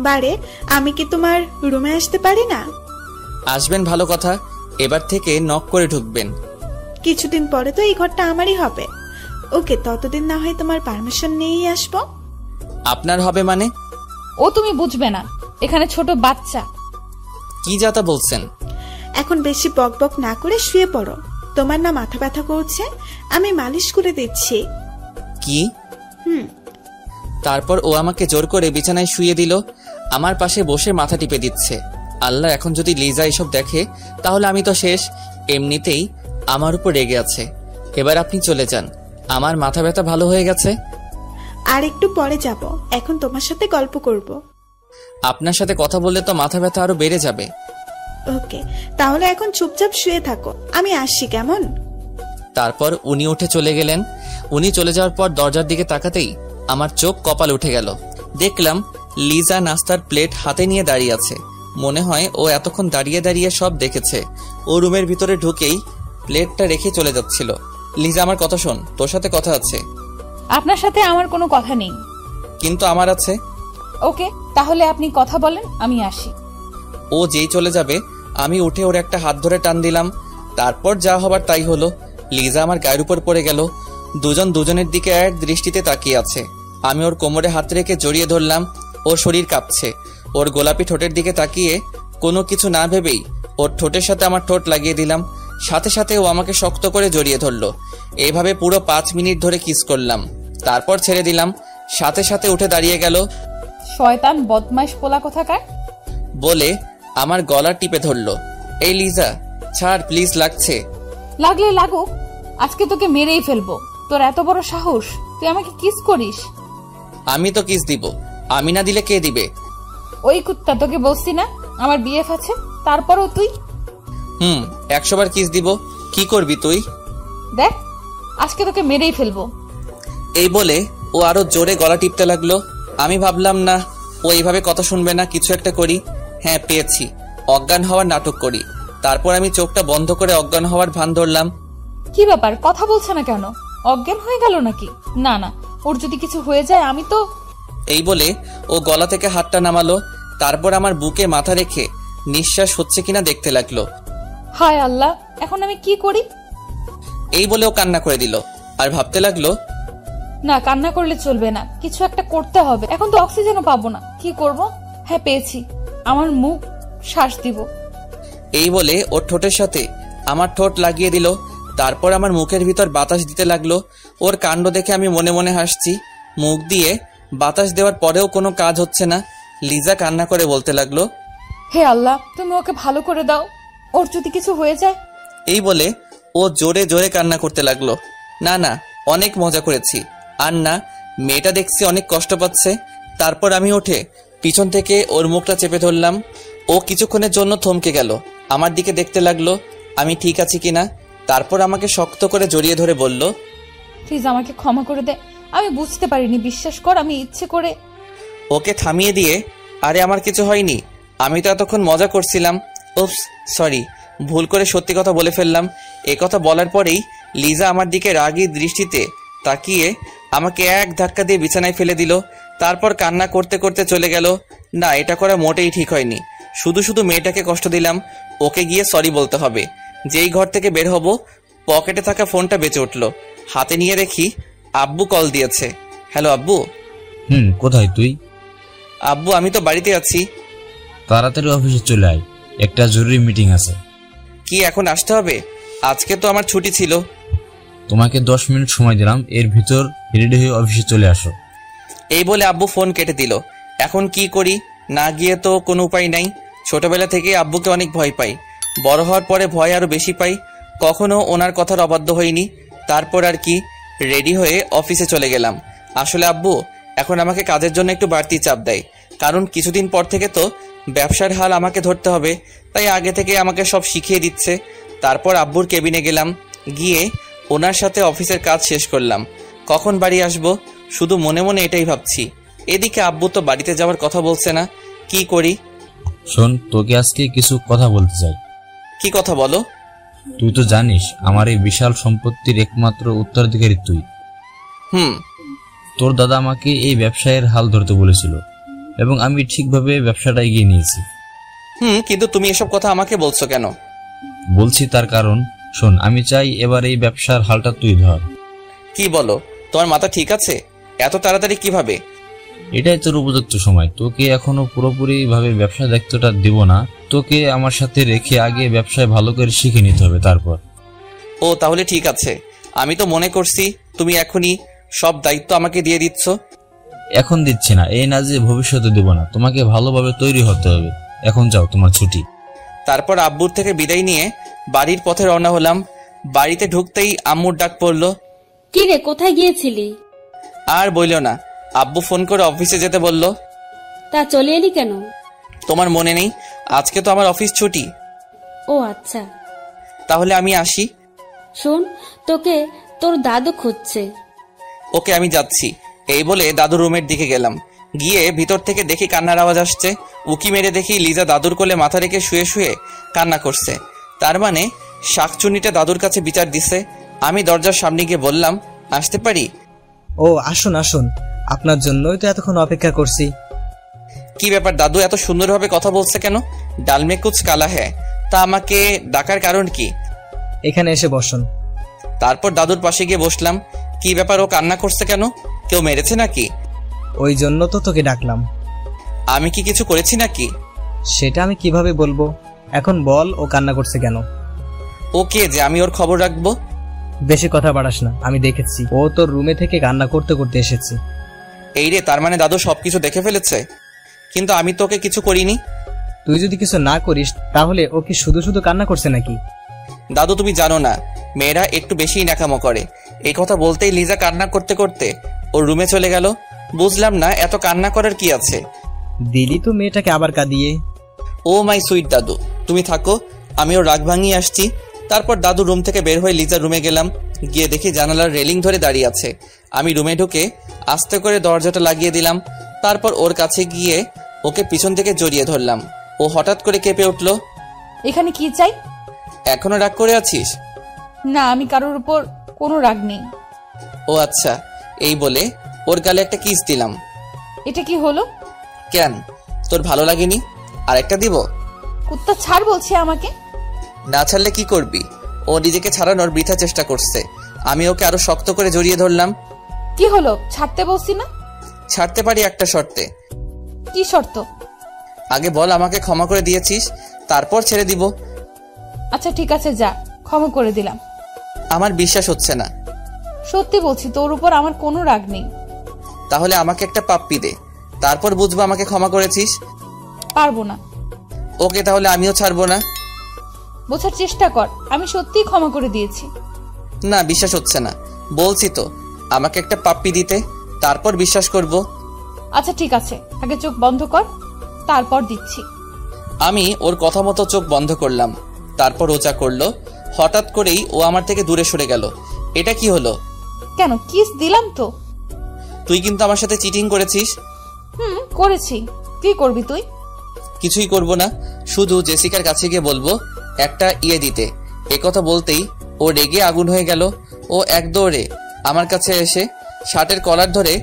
Speaker 9: বারে, আমি কি তোমার রুমে আসতে পারি না?
Speaker 1: আসবেন ভালো কথা, এবার থেকে নক করে ঢুকবেন।
Speaker 9: কিছুদিন পরে তো এই ঘরটা আমারই হবে। ওকে, ততদিন না হয় তোমার পারমিশন নিয়েই আসবো।
Speaker 1: আপনার হবে মানে?
Speaker 5: ও তুমি বুঝবে না, এখানে ছোট বাচ্চা।
Speaker 1: কি যাতা বলছেন?
Speaker 9: এখন বেশি বক বক না করে শুয়ে পড়ো। তোমার না মাথা ব্যথা করছে, আমি মালিশ করে দিচ্ছি।
Speaker 1: কি? তারপর ও আমাকে জোর করে বিছানায় শুয়ে দিল। আমার পাশে বসে মাথা টিপে দিচ্ছে। আল্লাহ, এখন যদি লিজা এসব দেখে তাহলে আমি তো শেষ। এমনিতেই আমার উপর রেগে আছে। এবার আপনি চলে যান, আমার মাথা ব্যথা ভালো হয়ে গেছে।
Speaker 9: আর একটু পরে যাব, এখন তোমার সাথে গল্প করব।
Speaker 1: আপনার সাথে কথা বললে তো মাথা ব্যথা আরো বেড়ে যাবে।
Speaker 9: ওকে, তাহলে এখন চুপচাপ শুয়ে থাকো, আমি আসছি, কেমন?
Speaker 1: তারপর উনি উঠে চলে গেলেন। উনি চলে যাওয়ার পর দরজার দিকে তাকাতেই আমার চোখ কপাল উঠে গেল। দেখলাম লিজা নাস্তার প্লেট হাতে নিয়ে দাঁড়িয়ে আছে। মনে হয় ও এতক্ষণ দাঁড়িয়ে দাঁড়িয়ে সব দেখেছে। ও রুমের ভিতরে ঢুকেই প্লেটটা রেখে চলে যাচ্ছিল। লিজা, আমার কথা শোন, তোর সাথে কথা আছে।
Speaker 5: আপনার সাথে আমার কোনো কথা নেই।
Speaker 1: কিন্তু আমার আছে।
Speaker 5: ওকে, তাহলে আপনি কথা বলেন, আমি আসি।
Speaker 1: ও যেই চলে যাবে আমি উঠে ওর একটা হাত ধরে টান দিলাম। তারপর যা হবার তাই হলো। লিজা আমার গায়ের উপর পড়ে গেল। দুজন দুজনের দিকে এক দৃষ্টিতে তাকিয়ে আছে। আমি ওর কোমরে হাত রেখে জড়িয়ে ধরলাম। ওর শরীর কাঁপছে। ওর গোলাপি ঠোঁটের দিকে তাকিয়ে কোনো কিছু না ভেবেই ওর ঠোঁটের সাথে আমার ঠোঁট লাগিয়ে দিলাম। সাথে সাথে ও আমাকে শক্ত করে জড়িয়ে ধরলো। এইভাবে পুরো 5 মিনিট ধরে কিস করলাম। তারপর ছেড়ে দিলাম। সাথে সাথে উঠে দাঁড়িয়ে গেল।
Speaker 5: শয়তান বদমাইশ পোলা কোথাকার
Speaker 1: বলে আমার গলা টিপে ধরলো। এই লিজা, ছাড় প্লিজ, লাগছে।
Speaker 5: লাগলে লাগুক, আজকে তোকে মেরেই ফেলবো। তোর এত বড় সাহস, তুই আমাকে কিস করিস?
Speaker 1: আমি তো কিস দিব, আমি না দিলে কে দিবে?
Speaker 5: ওই কুত্তা, তোকে বলছি না আমার বিএফ আছে, তারপরও তুই?
Speaker 1: 100 বার কিস দিব। কি করবি তুই?
Speaker 5: দেখ, আজকে তোকে মেরেই ফেলবো।
Speaker 1: এই বলে ও আরো জোরে গলা টিপতে লাগলো। আমি ভাবলাম না, ও এইভাবে কথা শুনবে না, কিছু একটা করি। হ্যাঁ, পেয়েছি, অজ্ঞান হওয়ার নাটক করি। তারপর আমি চোখটা বন্ধ করে অজ্ঞান হওয়ার ভান ধরলাম।
Speaker 5: কি ব্যাপার, কথা বলছে না কেন? অজ্ঞান হয়ে গেল নাকি? না না, ওর যদি কিছু হয়ে যায় আমি তো।
Speaker 1: এই বলে ও গলা থেকে হাতটা নামালো। তারপর আমার বুকে মাথা রেখে নিঃশ্বাস হচ্ছে কিনা দেখতে লাগলো।
Speaker 5: হায় আল্লাহ, এখন আমি কি করি?
Speaker 1: এই বলে ও কান্না করে দিল। আর ভাবতে লাগলো,
Speaker 5: না, কান্না করলে চলবে না, কিছু একটা করতে হবে। এখন তো অক্সিজেনও পাবো না, কি করব? হ্যাঁ, পেয়েছি, আমার মুখ শ্বাস দিব।
Speaker 1: এই বলে ওর ঠোঁটের সাথে আমার ঠোঁট লাগিয়ে দিল। তারপর আমার মুখের ভিতর বাতাস দিতে লাগলো। ওর কাণ্ড দেখে আমি মনে মনে হাসছি। মুখ দিয়ে
Speaker 6: বাতাস দেওয়ার পরেও কোনো কাজ হচ্ছে না। লিজা কান্না করে বলতে লাগলো,
Speaker 5: হে আল্লাহ, তুমি ওকে ভালো করে দাও, ওর যদি কিছু হয়ে যায়।
Speaker 6: এই বলে ও জোরে জোরে কান্না করতে লাগলো। না না, অনেক মজা করেছি। আর না, মেয়েটা দেখছি অনেক কষ্ট পাচ্ছে। তারপর আমি উঠে পিছন থেকে ওর মুখটা চেপে ধরলাম। ও কিছুক্ষণের জন্য থমকে গেল, আমার দিকে দেখতে লাগলো আমি ঠিক আছি কিনা। তারপর আমাকে শক্ত করে জড়িয়ে ধরে বলল,
Speaker 5: প্লিজ আমাকে ক্ষমা করে দে, আমি বুঝতে পারিনি, বিশ্বাস কর আমি ইচ্ছে করে।
Speaker 6: ওকে থামিয়ে দিয়ে, আরে আমার কিছু হয়নি, আমি তো এতক্ষণ মজা করছিলাম। উপস, সরি, ভুল করে সত্যি কথা বলে ফেললাম। এ কথা বলার পরেই লিজা আমার দিকে রাগী দৃষ্টিতে তাকিয়ে আমাকে এক ধাক্কা দিয়ে বিছানায় ফেলে দিল। তারপর কান্না করতে করতে চলে গেল। না, এটা করা মোটেই ঠিক হয়নি। শুধু শুধু মেয়েটাকে কষ্ট দিলাম। ওকে গিয়ে সরি বলতে হবে। যেই ঘর থেকে বের হব, পকেটে থাকা ফোনটা বেঁচে উঠল। হাতে নিয়ে দেখি আব্বু কল দিয়েছে। হ্যালো আব্বু।
Speaker 2: কোথায় তুই?
Speaker 6: আব্বু, আমি তো বাড়িতে আছি।
Speaker 2: তাড়াতাড়ি অফিসে চলে আয়, একটা জরুরি মিটিং আছে।
Speaker 6: কি এখন আসতে হবে? আজকে তো আমার ছুটি ছিল।
Speaker 2: তোমাকে 10 মিনিট সময় দিলাম, এর ভিতর রেডি হয়ে অফিসে চলে আসো।
Speaker 6: এই বলে আব্বু ফোন কেটে দিল। এখন কি করি? না গিয়ে তো কোনো উপায় নাই। ছোটবেলা থেকে আব্বুকে অনেক ভয় পাই, বড় হওয়ার পরে ভয় আরো বেশি পাই। কখনো ওনার কথার অবাধ্য হইনি। তারপর আর কি, রেডি হয়ে অফিসে চলে গেলাম। আসলে আব্বু এখন আমাকে কাজের জন্য একটু বাড়তি চাপ দেয়, কারণ কিছুদিন পর থেকে তো ব্যবসার হাল আমাকে ধরতে হবে। তাই আগে থেকে আমাকে সব শিখিয়ে দিচ্ছে। তারপর আব্বুর কেবিনে গেলাম, গিয়ে ওনার সাথে অফিসের কাজ শেষ করলাম। কখন বাড়ি আসবো শুধু মনে মনে এটাই ভাবছি। এদিকে আব্বু তো বাড়িতে যাওয়ার কথা বলছে না, কি করি?
Speaker 2: শোন, তোকে আজকে কিছু কথা বলতে চাই।
Speaker 6: কি কথা বলো?
Speaker 2: তুই তো জানিস আমার এই বিশাল সম্পত্তির একমাত্র উত্তরাধিকারী তুই। তোর দাদা আমাকে এই ব্যবসায়ের হাল ধরতে বলেছিল এবং আমি ঠিকভাবে ব্যবসাটা এগিয়ে নিয়েছি।
Speaker 6: কিন্তু তুমি এসব কথা আমাকে বলছো কেন?
Speaker 2: বলছি তার কারণ, শোন, আমি চাই এবার এই ব্যবসার হালটা তুই ধর।
Speaker 6: কি বলো? তোমার মাথা ঠিক আছে? এত তাড়াতাড়ি কিভাবে?
Speaker 2: এটাই তোর উপযুক্ত সময়। তোকে এখনো পুরোপুরি ভাবে ব্যবসা দায়িত্বটা দিব না, তোকে আমার সাথে রেখে আগে ব্যবসায় ভালো করে শিখে নিতে হবে তারপর।
Speaker 6: ও তাহলে ঠিক আছে। আমি তো মনে করছি তুমি এখনই সব দায়িত্ব আমাকে দিয়ে দিচ্ছ।
Speaker 2: এখন দিচ্ছি না, এই না যে ভবিষ্যতে দেব না, তোমাকে ভালোভাবে তৈরি হতে হবে। এখন যাও, তোমার ছুটি।
Speaker 6: তারপর আব্বুর থেকে বিদায় নিয়ে বাড়ির পথে রওনা হলাম। বাড়িতে ঢুকতেই আম্মুর ডাক পড়লো।
Speaker 3: কি রে, কোথায় গিয়েছিলি?
Speaker 6: আর বইলো না, আব্বু ফোন করে অফিসে যেতে বলল।
Speaker 3: তা চলে এলি কেন?
Speaker 6: তোমার মনে নেই আজকে তো আমার অফিস ছুটি?
Speaker 3: ও আচ্ছা।
Speaker 6: তাহলে আমি আসি।
Speaker 3: শোন, তোকে তোর দাদু খুঁজছে।
Speaker 6: ওকে, আমি যাচ্ছি। এই বলে দাদুর রুমের দিকে গেলাম। গিয়ে ভিতর থেকে দেখি কান্নার আওয়াজ আসছে। উকি মেরে দেখি লিজা দাদুর কোলে মাথা রেখে শুয়ে শুয়ে কান্না করছে। তার মানে শাকচুনিটা দাদুর কাছে বিচার দিছে। আমি দরজার সামনে গিয়ে বললাম, আসতে পারি?
Speaker 4: ও আসুন আসুন, আপনার জন্যই তো এতক্ষণ অপেক্ষা করছি।
Speaker 6: কি ব্যাপার দাদু, এত সুন্দরভাবে কথা বলছে কেন? ডালমে কুচ কালা হ্যাঁ। তা আমাকে ডাকার কারণ কি?
Speaker 4: এখানে এসে বসুন।
Speaker 6: তারপর দাদুর পাশে গিয়ে বসলাম। কি ব্যাপার, ও কান্না করছে কেন? কেউ মেরেছে নাকি?
Speaker 4: ওই জন্য তো তোকে ডাকলাম।
Speaker 6: আমি কি কিছু করেছি নাকি?
Speaker 4: সেটা আমি কিভাবে বলবো? এখন বল, ও কান্না করছে কেন?
Speaker 6: ও কে যে আমি ওর খবর রাখবো?
Speaker 4: বেশি কথা বাড়াস না, আমি দেখেছি ও তোর রুমে থেকে কান্না করতে করতে এসেছে।
Speaker 6: এই রে, তার মানে দাদু সবকিছু দেখে ফেলেছে। কিন্তু আমি তোকে কিছু করিনি।
Speaker 4: তুই যদি কিছু না করিস তাহলে ও কি শুধু শুধু কান্না করছে নাকি?
Speaker 6: দাদু তুমি জানো না, মেয়েরা একটু বেশিই ন্যাকামো করে। এই কথা বলতেই লিজা কান্না করতে করতে ওর রুমে চলে গেল। বুঝলাম না এত কান্না করার কি আছে।
Speaker 4: দিলি তো মেয়েটাকে আবার কাঁদিয়ে।
Speaker 6: ও মাই সুইট দাদু, তুমি থাকো, আমি ওর রাগ ভাঙিয়ে আসছি। তারপর দাদু রুম থেকে বের হয়ে লিজার রুমে গেলাম। গিয়ে দেখি জানালার রেলিং ধরে দাঁড়িয়ে আছে। আমি রুমে ঢুকে আস্তে করে দরজাটা লাগিয়ে দিলাম। তারপর ওর কাছে গিয়ে ওকে পিছন থেকে জড়িয়ে ধরলাম। ও হঠাৎ করে কেঁপে উঠল।
Speaker 5: এখানে কি চাই?
Speaker 6: এখনো রাগ করে আছিস?
Speaker 5: না, আমি কারোর উপর কোনো রাগ নেই।
Speaker 6: ও আচ্ছা। এই বলে ওর গালে একটা কিস দিলাম।
Speaker 5: এটা কি হলো?
Speaker 6: কেন, তোর ভালো লাগেনি? আরেকটা দিব?
Speaker 5: কুত্তা ছাড় বলছি আমাকে।
Speaker 6: না ছাড়লে কি করবি? ও নিজেকে ছাড়ানোর বৃথা চেষ্টা করছে। আমি ওকে আরো শক্ত করে জড়িয়ে ধরলাম।
Speaker 5: কি হলো? ছাড়তে বলছি না?
Speaker 6: ছাড়তে পারি একটা শর্তে।
Speaker 5: কি শর্ত?
Speaker 6: আগে বল আমাকে ক্ষমা করে দিয়েছিস, তারপর ছেড়ে দিব।
Speaker 5: আচ্ছা ঠিক আছে, যা, ক্ষমা করে দিলাম।
Speaker 6: আমার বিশ্বাস হচ্ছে না।
Speaker 5: সত্যি বলছি, তোর উপর আমার কোনো রাগ নেই।
Speaker 6: তাহলে আমাকে একটা পাপ্পি দে, তারপর বুঝবো আমাকে ক্ষমা করেছিস।
Speaker 5: পারবো না।
Speaker 6: ওকে, তাহলে আমিও ছাড়বো না।
Speaker 5: বোঝার চেষ্টা কর, আমি সত্যিই ক্ষমা করে দিয়েছি।
Speaker 6: না, বিশ্বাস হচ্ছে না। বলছি তো আমাকে একটা পাপ্পি দিতে, তারপর বিশ্বাস করব।
Speaker 5: আচ্ছা ঠিক আছে, আগে চোখ বন্ধ কর, তারপর দিচ্ছি।
Speaker 6: আমি ওর কথা মতো চোখ বন্ধ করলাম, তারপর ও যা করলো। হঠাৎ করেই ও আমার থেকে দূরে সরে গেল। এটা কি হলো?
Speaker 5: কেন, কিস দিলাম তো।
Speaker 6: তুই কিন্তু আমার সাথে চিটিং করেছিস।
Speaker 5: করেছি। কি করবি তুই?
Speaker 6: কিছুই করব না, শুধু জেসিকার কাছে গিয়ে বলবো একটা ইয়ে দিতে। একথা বলতেই ও রেগে আগুন হয়ে গেল। ও এক দৌড়ে আমার কাছে এসে শার্টের কলার ধরে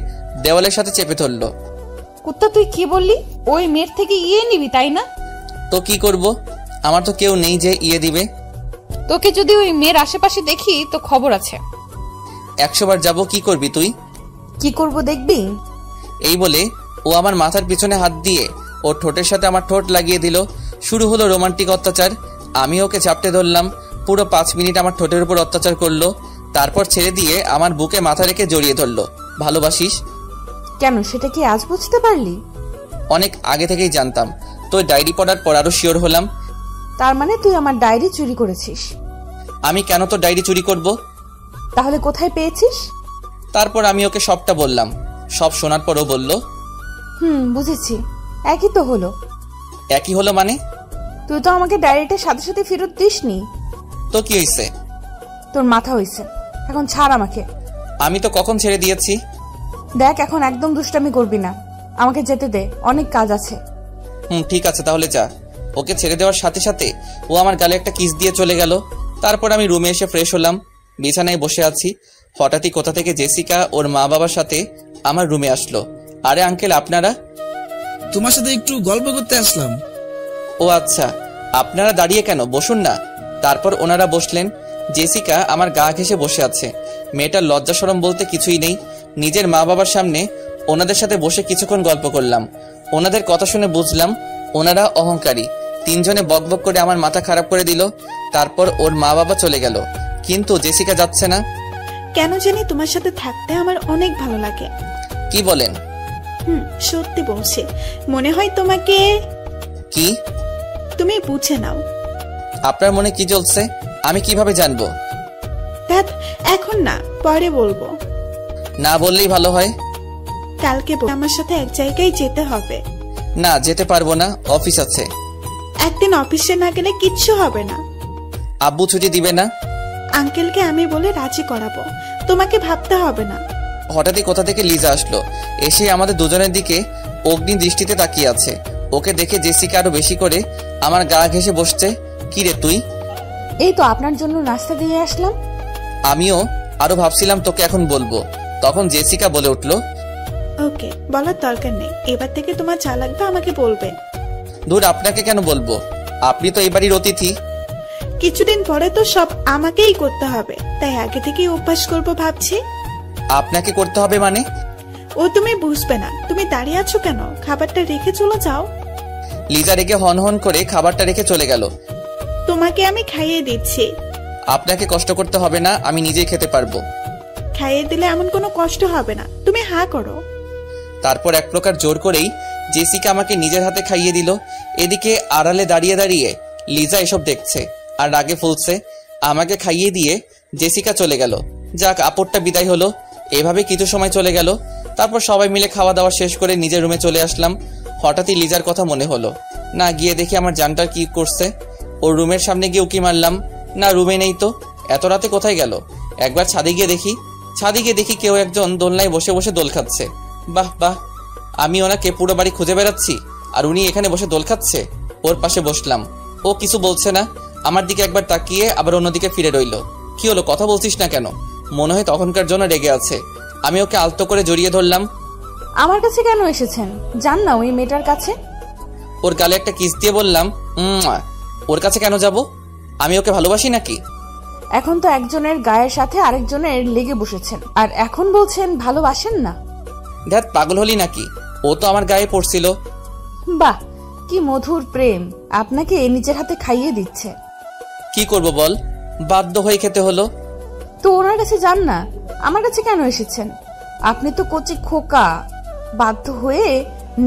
Speaker 6: দেওয়ালের সাথে চেপে ধরলো।
Speaker 5: কুত্তা, তুই কি বললি? ওই মেয়ের থেকে ইয়ে নিবি, তাই না?
Speaker 6: তো কি করব, আমার তো কেউ নেই যে ইয়ে দিবে।
Speaker 5: তোকে যদি ওই মেয়ের আশেপাশে দেখি তো খবর আছে।
Speaker 6: 100 বার যাবো, কি করবি তুই?
Speaker 5: কি করব দেখবি।
Speaker 6: এই বলে ও আমার মাথার পিছনে হাত দিয়ে ওর ঠোঁটের সাথে আমার ঠোঁট লাগিয়ে দিল। শুরু হলো রোমান্টিক অত্যাচার। আমি ওকে চাপটে ধরলাম। পুরো 5 মিনিট আমার ঠোঁটের উপর অত্যাচার করলো, তারপর ছেড়ে দিয়ে আমার বুকে মাথা রেখে জড়িয়ে ধরলো। ভালোবাসিস?
Speaker 5: কেন, সেটা কি আজ বুঝতে পারলি?
Speaker 6: অনেক আগে থেকেই জানতাম। তো ডায়েরি পড়ার পর আরো শিওর হলাম।
Speaker 5: তার মানে তুই আমার ডায়েরি চুরি করেছিস?
Speaker 6: আমি কেন তোর ডায়েরি চুরি করব?
Speaker 5: তাহলে কোথায় পেয়েছিস?
Speaker 6: তারপর আমি ওকে সবটা বললাম। সব শোনার পর ও বলল,
Speaker 5: বুঝেছি, একই তো হলো।
Speaker 6: একই হলো মানে?
Speaker 5: তুই তো আমাকে ডায়েরিটা সাথে সাথে ফেরত দিসনি।
Speaker 6: তো কি হয়েছে?
Speaker 5: তোর মাথা হইছে, এখন ছাড় আমাকে।
Speaker 6: আমি তো কখন ছেড়ে দিয়েছি।
Speaker 5: দেখ, এখন একদম দুষ্টামি করবি না, আমাকে যেতে দে, অনেক কাজ আছে।
Speaker 6: ঠিক আছে, তাহলে যা। ওকে ছেড়ে দেওয়ার সাথে সাথে ও আমার গালে একটা কিস দিয়ে চলে গেল। তারপর আমি রুমে এসে ফ্রেশ হলাম, বিছানায় বসে আছি। হঠাৎই কোথা থেকে জেসিকা ওর মা বাবার সাথে আমার রুমে আসলো। আরে আঙ্কেল, আপনারা?
Speaker 8: তোমার সাথে একটু গল্প করতে আসলাম।
Speaker 6: ও আচ্ছা, আপনারা দাঁড়িয়ে কেন, বসুন না। তারপর ওনারা বসলেন। জেসিকা আমার গা ঘেঁষে বসে আছে। মেয়েটার লজ্জা শরম বলতে কিছুই নেই। নিজের মা বাবার সামনে ওনাদের সাথে বসে কিছুক্ষণ গল্প করলাম। ওনাদের কথা শুনে বুঝলাম ওনারা অহংকারী। 3 জনে বকবক করে আমার মাথা খারাপ করে দিল। তারপর ওর মা বাবা চলে গেল, কিন্তু জেসিকা যাচ্ছে না।
Speaker 9: কেন জানি তোমার সাথে থাকতে আমার অনেক ভালো লাগে।
Speaker 6: কি বলেন?
Speaker 9: সত্যি বলছি, মনে হয় তোমাকে।
Speaker 6: কি?
Speaker 9: তুমি বুঝে নাও।
Speaker 6: আপনার মনে কি চলছে আমি কিভাবে জানবো?
Speaker 9: এখন না, পরে বলবো।
Speaker 6: না বললেই ভালো হয়।
Speaker 9: কালকে আমার সাথে এক জায়গায় যেতে হবে।
Speaker 6: না, যেতে পারবো না, অফিস আছে।
Speaker 9: একদিন অফিসে না গেলে কিচ্ছু হবে না।
Speaker 6: আব্বু ছুটি দিবে না?
Speaker 9: আঙ্কেলকে আমি বলে রাজি করাবো, তোমাকে ভাবতে হবে না।
Speaker 6: হঠাৎই কোথা থেকে লিজা আসলো, এসে আমাদের দুজনের দিকে অগ্নি দৃষ্টিতে তাকিয়ে আছে। ওকে দেখে জেসিকা আরো বেশি করে আমার গা ঘেঁষে বসছে। কি রে তুই?
Speaker 5: এই তো আপনার জন্য নাস্তা দিয়ে আসলাম।
Speaker 6: আমিও আরো ভাবছিলাম তোকে এখন বলবো, তখন জেসিকা বলে উঠলো,
Speaker 9: ওকে, বলার দরকার নেই। এবার থেকে তোমার যা লাগবে আমাকে বলবে।
Speaker 6: দূর, আপনাকে কেন বলবো, আপনি তো এই বাড়ির অতিথি।
Speaker 9: কিছুদিন পরে তো সব আমাকেই করতে হবে, তাই আগে থেকেই অভ্যাস করবো ভাবছি।
Speaker 6: আপনাকে করতে হবে মানে?
Speaker 9: ও তুমি বুঝবে না। তুমি দাঁড়িয়ে আছো কেন? খাবারটা রেখে চলে যাও।
Speaker 6: লিজা রেগে হন হন করে খাবারটা রেখে চলে গেল।
Speaker 9: তোমাকে আমি খাইয়ে দিচ্ছি।
Speaker 6: আপনাকে কষ্ট করতে হবে না, আমি নিজেই খেতে পারবো।
Speaker 9: খাইয়ে দিলে এমন কোনো কষ্ট হবে না, তুমি হা করো।
Speaker 6: তারপর এক প্রকার জোর করেই জেসিকা আমাকে নিজের হাতে খাইয়ে দিল। এদিকে আড়ালে দাঁড়িয়ে দাঁড়িয়ে লিজা এসব দেখছে আর রাগে ফুলছে। আমাকে খাইয়ে দিয়ে জেসিকা চলে গেল। যাক, আপদটা বিদায় হলো। এভাবে কিছু সময় চলে গেল। তারপর সবাই মিলে খাওয়া দাওয়া শেষ করে নিজের রুমে চলে আসলাম। হঠাৎই লিজার কথা মনে হলো। না, গিয়ে দেখি আমার জানটার কি করছে। ওর রুমের সামনে গিয়ে উকি মারলাম, না রুমে নেই তো। এত রাতে কোথায় গেল? একবার ছাদে গিয়ে দেখি কেউ একজন দোলনায় বসে বসে দোল খাচ্ছে। বাহ বাহ, আমি ওনাকে পুরো বাড়ি খুঁজে বেড়াচ্ছি আর উনি এখানে বসে দোল খাচ্ছে। ওর পাশে বসলাম। ও কিছু বলছে না, আমার দিকে একবার তাকিয়ে আবার অন্যদিকে ফিরে রইল। কি হলো, কথা বলছিস না কেন? মনে হয় তখনকার জন্য রেগে আছে। আমি ওকে আলতো করে জড়িয়ে ধরলাম।
Speaker 5: আমার কাছে কেন এসেছেন? যান না ওই মেয়েটার কাছে।
Speaker 6: ওর গালে একটা কিস দিয়ে বললাম, ওর কাছে কেন যাব? আমি ওকে ভালোবাসি নাকি?
Speaker 5: এখন তো একজনের গায়ের সাথে আরেকজনের লেগে বসেছেন, আর এখন বলছেন ভালোবাসেন না।
Speaker 6: ধ্যাত, পাগল হলি নাকি? ও তো আমার গায়ে পড়ছিল।
Speaker 5: বাহ, কি মধুর প্রেম! আপনাকে নিজের হাতে খাইয়ে দিচ্ছে।
Speaker 6: কি করব বল, বাধ্য হয়ে খেতে হলো।
Speaker 5: তো ওনার কাছে যান না, আমার কাছে কেন এসেছেন? আপনি তো কচি খোকা, বাধ্য হয়ে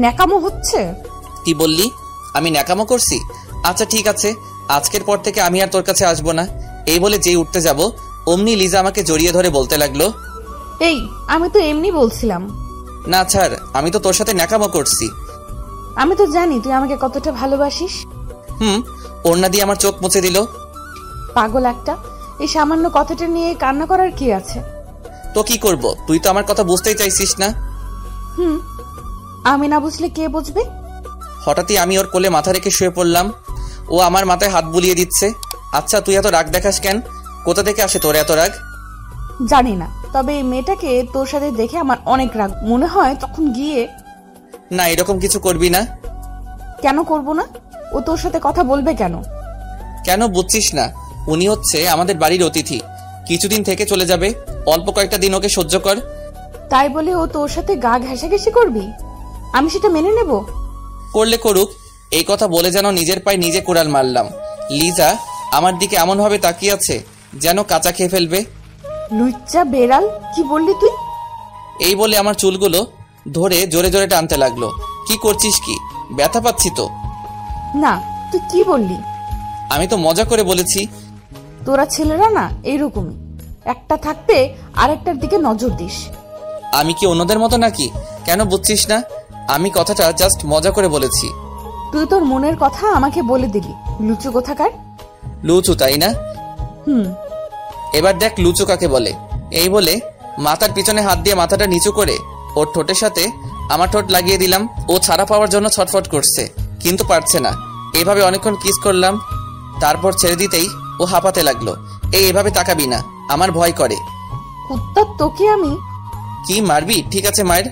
Speaker 5: ন্যাকামো হচ্ছে।
Speaker 6: কি বললি? আমি ন্যাকামো করছি? আচ্ছা ঠিক আছে, আজকের পর থেকে আমি আর তোর কাছে আসবো না। এই বলে যেই উঠতে যাব অমনি লিজা আমাকে জড়িয়ে ধরে বলতে লাগলো,
Speaker 5: এই আমি তো এমনি বলছিলাম।
Speaker 6: না ছাড়, আমি তো তোর সাথে ন্যাকামো করছি।
Speaker 5: আমি তো জানি তুই আমাকে কতটা ভালোবাসিস।
Speaker 6: ওড়না দিয়ে আমার চোখ মুছে দিল।
Speaker 5: পাগল একটা, এই সামান্য কথাটা নিয়ে কান্না করার কি আছে?
Speaker 6: তো কি করব, তুই তো আমার কথা বুঝতেই চাইছিস না।
Speaker 5: আমি না বুঝলে কে বুঝবে?
Speaker 6: হঠাৎই আমি ওর কোলে মাথা রেখে শুয়ে পড়লাম। ও আমার মাথায় হাত বুলিয়ে দিচ্ছে। আচ্ছা তুই এত রাগ দেখাস কেন? কোথা থেকে আসে তোর এত রাগ?
Speaker 5: জানি না, তবে এই মেয়েটাকে তোর সাথে দেখে আমার অনেক রাগ মনে হয়। তখন গিয়ে
Speaker 6: না, এরকম কিছু করবি না।
Speaker 5: কেন করব না? ও তোর সাথে কথা বলবে কেন?
Speaker 6: কেন বুঝছিস না? উনি হচ্ছে আমাদের বাড়ির অতিথি, কিছুদিন থেকে চলে যাবে। অল্প কয়েকটা দিন ওকে সহ্য কর।
Speaker 5: তাই বলে ও তোর সাথে গা ঘেঁষাঘেঁষি করবি? আমি সেটা মেনে নেব?
Speaker 6: করলে করুক, এই কথা বলে যেন নিজের পায়ে নিজে কুড়াল মারলাম। লিজা আমার দিকে এমন ভাবে তাকিয়ে আছে যেন কাঁচা খেয়ে ফেলবে।
Speaker 5: লুচ্চা বেড়াল, কি বললি তুই?
Speaker 6: এই বলে আমার চুলগুলো ধরে জোরে জোরে টানতে লাগলো। কি করছিস কি? ব্যথা পাচ্ছি তো।
Speaker 5: না, তুই কি বললি?
Speaker 6: আমি তো মজা করে বলেছি।
Speaker 5: তোরা ছেলেরা না এইরকমই, একটা থাকতে আরেকটার দিকে নজর দিস।
Speaker 6: আমি কি অন্যদের মতো নাকি? কেন বুঝছিস না? আমি কথাটা জাস্ট মজা করে বলেছি।
Speaker 5: তুই তোর মনের কথা আমাকে বলে দিলি, লুচু কোথাকার।
Speaker 6: লুচু, তাই না? এবার দেখ লুচু কাকে বলে। এই বলে মাথার পিছনে হাত দিয়ে মাথাটা নিচু করে ওর ঠোঁটের সাথে আমার ঠোঁট লাগিয়ে দিলাম। ও ছাড়া পাওয়ার জন্য ছটফট করছে, কিন্তু পারছে না। এভাবে অনেকক্ষণ কিস করলাম, তারপর ছেড়ে দিতেই ও হাঁপাতে লাগলো। এভাবে তাকাবি না, আমার ভয় করে।
Speaker 5: কুত্তা, তোকে আমি।
Speaker 6: কি মারবি? ঠিক আছে মায়ের।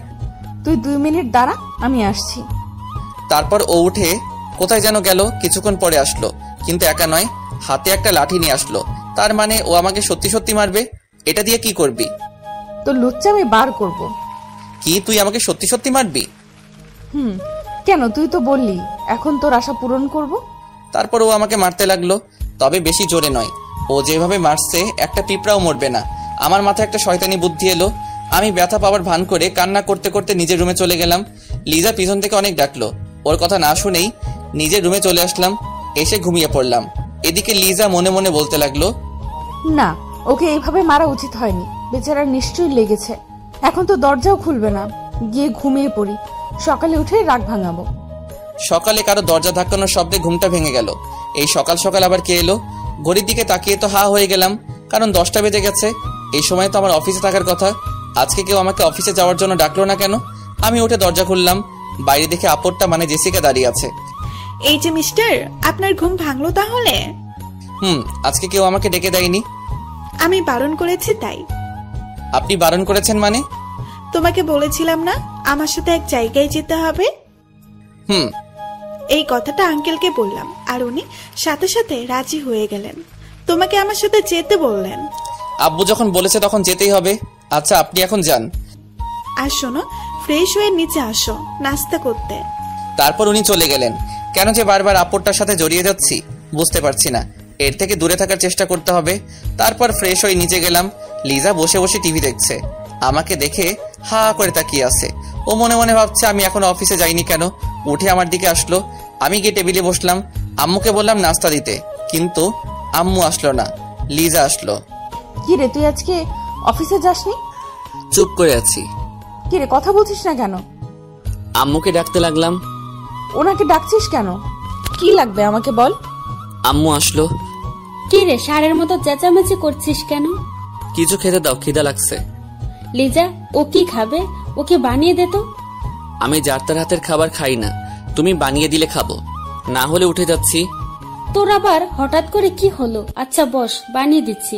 Speaker 5: তুই 2 মিনিট দাঁড়া, আমি আসছি।
Speaker 6: তারপর ও উঠে কোথায় যেন গেল। কিছুক্ষণ পরে আসলো, কিন্তু একা নয়, হাতে একটা লাঠি নিয়ে আসলো। তার মানে ও আমাকে সত্যি সত্যি মারবে। এটা দিয়ে কি করবি?
Speaker 5: তো লুচ্চা আমি বার করব।
Speaker 6: কি, তুই আমাকে সত্যি সত্যি মারবি?
Speaker 5: কেন? তুই তো বললি এখন তোর আশা পূরণ করব।
Speaker 6: তারপর ও আমাকে মারতে লাগলো, তবে বেশি জোরে নয়। ও যেভাবে মারছে একটা পিঁপড়াও মরবে না। আমার মাথায় একটা শয়তানি বুদ্ধি এলো। আমি ব্যথা পাওয়ার ভান করে কান্না করতে করতে নিজের রুমে চলে গেলাম। লিজা পিছন থেকে অনেক ডাকলো, ওর কথা না শুনেই নিজের রুমে চলে আসলাম। এসে ঘুমিয়ে পড়লাম। এদিকে লিজা মনে মনে বলতে লাগলো,
Speaker 5: না, ওকে এইভাবে মারা উচিত হয়নি। বেচারার নিশ্চয়ই লেগেছে। এখন তো দরজাও খুলবে না, গিয়ে ঘুমিয়ে পড়ি, সকালে উঠে রাগ ভাঙাবো।
Speaker 6: সকালে কারো দরজা ধাক্কানোর শব্দে ঘুমটা ভেঙে গেল। এই সকাল সকাল আবার কে এলো? ঘড়ির দিকে তাকিয়ে তো হা হয়ে গেলাম, কারণ 10টা বেজে গেছে। এই সময় তো আমার অফিসে থাকার কথা। আজকে কেউ আমাকে অফিসে যাওয়ার জন্য ডাকলো না কেন? আমি উঠে দরজা খুললাম, বাইরে দেখে আপরটা মানে জেসিকা দাঁড়িয়ে আছে।
Speaker 9: এই যে মিস্টার, আপনার ঘুম ভাঙলো তাহলে?
Speaker 6: আজকে কেউ আমাকে ডেকে দেয়নি।
Speaker 9: আমি বারণ করেছি তাই।
Speaker 6: আপনি বারণ করেছেন মানে?
Speaker 9: তোমাকে বলেছিলাম না আমার সাথে এক জায়গায় যেতে হবে। এই কথাটা আঙ্কেলকে বললাম, আর উনি সাথে সাথে রাজি হয়ে গেলেন। তোমাকে আমার সাথে যেতে বললেন।
Speaker 6: আব্বু যখন বলেছে তখন যেতেই হবে। আচ্ছা আপনি এখন যান।
Speaker 9: আর শোনো, ফ্রেশ হয়ে নিচে আসো নাস্তা করতে।
Speaker 6: তারপর উনি চলে গেলেন। কেন যে বারবার আপরটার সাথে জড়িয়ে যাচ্ছি বুঝতে পারছি না। এর থেকে দূরে থাকার চেষ্টা করতে হবে। তারপর ফ্রেশ হয়ে নিচে গেলাম। লিজা বসে বসে টিভি দেখছে, আমাকে দেখে হা করে তাকিয়ে আছে। ও মনে মনে ভাবছে আমি এখন অফিসে যাইনি কেন। উঠে আমার দিকে আসলো, আমি গিয়ে টেবিলে বসলাম। আম্মুকে বললাম নাস্তা দিতে, কিন্তু আম্মু আসলো না, লিজা আসলো।
Speaker 5: কি রে, তুই আজকে অফিসে যাসনি?
Speaker 1: চুপ করে আছি।
Speaker 5: কি রে, কথা বলছিস না কেন?
Speaker 1: আম্মুকে ডাকতে লাগলাম।
Speaker 5: ওনাকে ডাকছিস কেন? কি লাগবে আমাকে বল।
Speaker 1: আম্মু আসলো।
Speaker 3: কি রে, ষাঁড়ের মতো চেঁচামেচি করছিস কেন?
Speaker 1: কিছু খেতে দাও, খিদা লাগছে।
Speaker 3: লিজা, ও কি খাবে? ওকে বানিয়ে দে তো।
Speaker 1: আমি যার তার হাতের খাবার খাই না, তুমি বানিয়ে দিলে খাবো, না হলে উঠে যাচ্ছি।
Speaker 3: তোর আবার হঠাৎ করে কি হলো? আচ্ছা বস, বানিয়ে দিচ্ছি।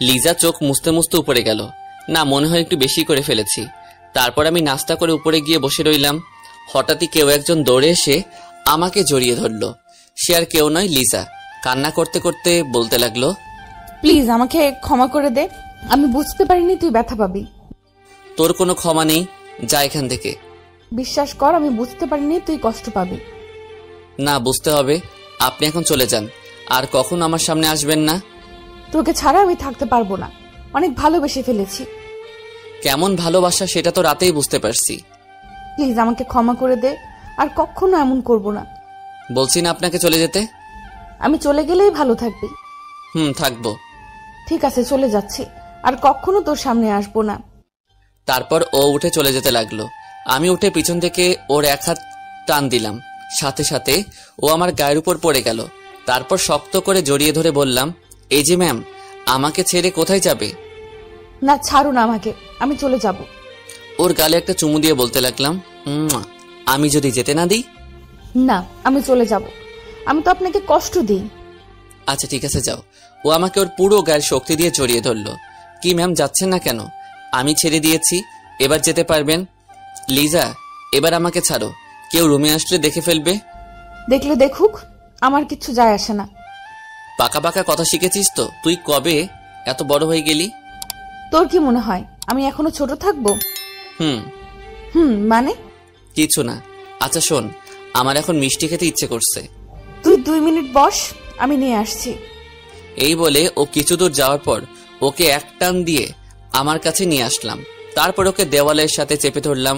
Speaker 1: লিজা চোখ মুছতে মুছতে উপরে গেল। না, মনে হয় একটু বেশি করে ফেলেছি। তারপর আমি নাস্তা করে উপরে গিয়ে বসে রইলাম। হঠাৎই কেউ একজন দৌড়ে এসে আমাকে জড়িয়ে ধরলো। সে আর কেউ নয়, লিজা। কান্না করতে করতে বলতে লাগলো,
Speaker 5: প্লিজ আমাকে ক্ষমা করে দে, আমি বুঝতে পারিনি তুই ব্যথা পাবি।
Speaker 1: তোর কোনো ক্ষমা নেই, যা এখান থেকে।
Speaker 5: বিশ্বাস কর, আমি বুঝতে পারিনি তুই কষ্ট পাবি।
Speaker 1: না, বুঝতে হবে। আপনি এখন চলে যান, আর কখনো আমার সামনে আসবেন না।
Speaker 5: তোকে ছাড়া আমি থাকতে পারবো না, অনেক ভালোবেসে ফেলেছি।
Speaker 1: কেমন ভালোবাসা সেটা তো রাতেই বুঝতে পারছি।
Speaker 5: প্লিজ আমাকে ক্ষমা করে দে, আর কখনো এমন করব না।
Speaker 1: বলছি না আপনাকে চলে যেতে।
Speaker 5: আমি চলে গেলেই ভালো থাকবি।
Speaker 1: থাকবো।
Speaker 5: ঠিক আছে, চলে যাচ্ছি, আর কখনো তোর সামনে আসবো না।
Speaker 1: তারপর ও উঠে চলে যেতে লাগলো। আমি উঠে পিছন থেকে ওর এক হাত টান দিলাম, সাথে সাথে ও আমার গায়ের উপর পড়ে গেল। তারপর শক্ত করে জড়িয়ে ধরে বললাম, এই যে ম্যাম, আমাকে ছেড়ে কোথায় যাবে?
Speaker 5: না, ছাড়ো না আমাকে, আমি চলে যাব।
Speaker 1: ওর গালে একটা চুমু দিয়ে বলতে লাগলাম, আমি যদি যেতে না দিই?
Speaker 5: না, আমি চলে যাব, আমি তো আপনাকে কষ্ট দিই।
Speaker 1: আচ্ছা ঠিক আছে, যাও। ও আমাকে ওর পুরো গায়ের শক্তি দিয়ে জড়িয়ে ধরলো। কি ম্যাম, যাচ্ছেন না কেন? আমি ছেড়ে দিয়েছি, এবার যেতে পারবেন। লিজা, এবার আমাকে ছাড়ো, কেউ রুমে আসলে দেখে ফেলবে।
Speaker 5: দেখলে দেখুক, আমার কিচ্ছু যায় আসে না।
Speaker 1: পাকা পাকা কথা শিখেছিস তো তুই? কবে এত বড় হয়ে গেলি?
Speaker 5: তোর কি মনে হয় আমি এখনো ছোট থাকবো? মানে
Speaker 1: কিছু না। আচ্ছা শোন, আমার এখন মিষ্টি খেতে ইচ্ছে করছে।
Speaker 5: তুই 2 মিনিট বস, আমি নিয়ে আসছি।
Speaker 1: এই বলে ও কিছু দূর যাওয়ার পর ওকে এক টান দিয়ে আমার কাছে নিয়ে আসলাম। তারপর ওকে দেওয়ালের সাথে চেপে ধরলাম।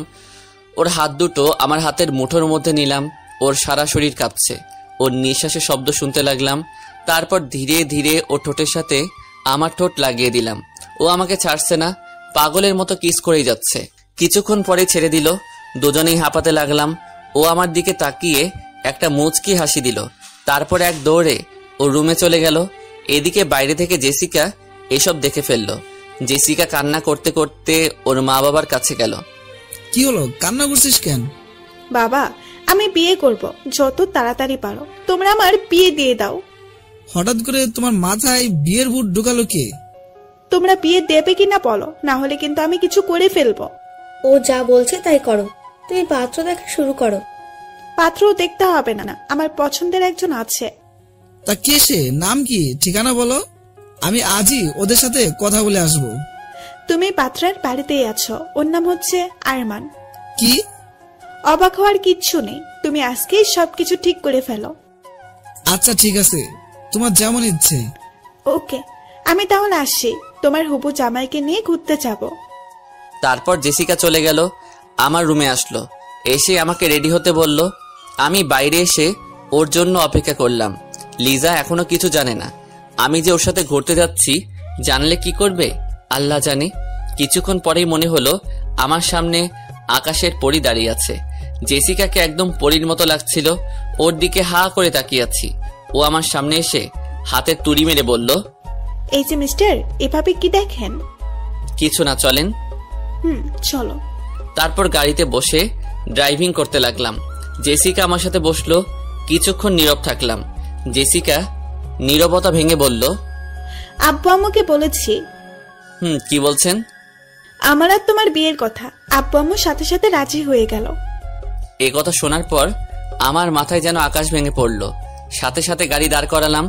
Speaker 1: ওর হাত দুটো আমার হাতের মুঠোর মধ্যে নিলাম। ওর সারা শরীর কাঁপছে। ওর নিঃশ্বাসের শব্দ শুনতে লাগলাম। তারপর ধীরে ধীরে ও ঠোঁটের সাথে আমার ঠোঁট লাগিয়ে দিলাম। ও আমাকে ছাড়ছে না, পাগলের মতো কিস করেই যাচ্ছে। কিছুক্ষণ পরে ছেড়ে দিল। দুজনেই হাঁপাতে লাগলাম। ও আমার দিকে তাকিয়ে একটা মুচকি হাসি দিল। তারপর এক দৌড়ে ও রুমে চলে গেল। এদিকে বাইরে থেকে জেসিকা এসব দেখে ফেলল। জেসিকা কান্না করতে করতে ওর মা বাবার কাছে গেল।
Speaker 8: কি হলো, কান্না করছিস কেন?
Speaker 9: বাবা, আমি বিয়ে করব, যত তাড়াতাড়ি পারো তোমরা আমার বিয়ে দিয়ে দাও।
Speaker 8: হঠাৎ করে তোমার মাথায় বিয়ের ভূত ঢুকালো কে?
Speaker 9: তোমরা বিয়ে দেবে কিনা বলো, না হলে কিন্তু আমি কিছু করে ফেলবো।
Speaker 10: ও যা বলছে তাই করো, তুমি পাত্র দেখা শুরু করো।
Speaker 9: পাত্র দেখতে হবে না, আমার পছন্দের একজন আছে।
Speaker 8: তা কে সে? নাম কি? ঠিকানা বলো, আমি আজই ওদের সাথে কথা বলে আসবো।
Speaker 9: তুমি পাত্রের বাড়িতেই আছো, ওর নাম হচ্ছে আরমান।
Speaker 8: কি?
Speaker 9: অবাক হওয়ার কিচ্ছু নেই, তুমি আজকেই সবকিছু ঠিক করে ফেলো।
Speaker 8: আচ্ছা ঠিক আছে, তোমার যেমন ইচ্ছে।
Speaker 9: ওকে, আমি তাহলে আসছি, তোমার হবু জামাইকে নিয়ে ঘুরতে যাব।
Speaker 1: তারপর জেসিকা চলে গেল। আমার রুমে আসলো, এসে আমাকে রেডি হতে বলল। আমি বাইরে এসে ওর জন্য অপেক্ষা করলাম। লিজা এখনো কিছু জানে না। আমি যে ওর সাথে ঘুরতে যাচ্ছি, জানলে কি করবে আল্লাহ জানে। কিছুক্ষণ পরেই মনে হলো আমার সামনে আকাশের পরী দাঁড়িয়ে আছে। জেসিকাকে একদম পরীর মতো লাগছিল। ওর দিকে হা করে তাকিয়ে আছি। ও আমার সামনে এসে হাতের তুড়ি মেরে বলল,
Speaker 9: এই যে মিস্টার, এভাবে কি দেখেন?
Speaker 1: কিছু না, চলেন।
Speaker 9: চলো।
Speaker 1: তারপর গাড়িতে বসে ড্রাইভিং করতে লাগলাম। জেসিকা আমার সাথে বসলো। কিছুক্ষণ নীরব থাকলাম। জেসিকা নীরবতা ভেঙে বলল,
Speaker 9: আব্বু আম্মুকে বলেছি।
Speaker 1: কি বলছেন?
Speaker 9: আমার আর তোমার বিয়ের কথা। আব্বু আম্মুর সাথে সাথে রাজি হয়ে গেল।
Speaker 1: এ কথা শোনার পর আমার মাথায় যেন আকাশ ভেঙে পড়ল। সাথে সাথে গাড়ি দাঁড় করালাম।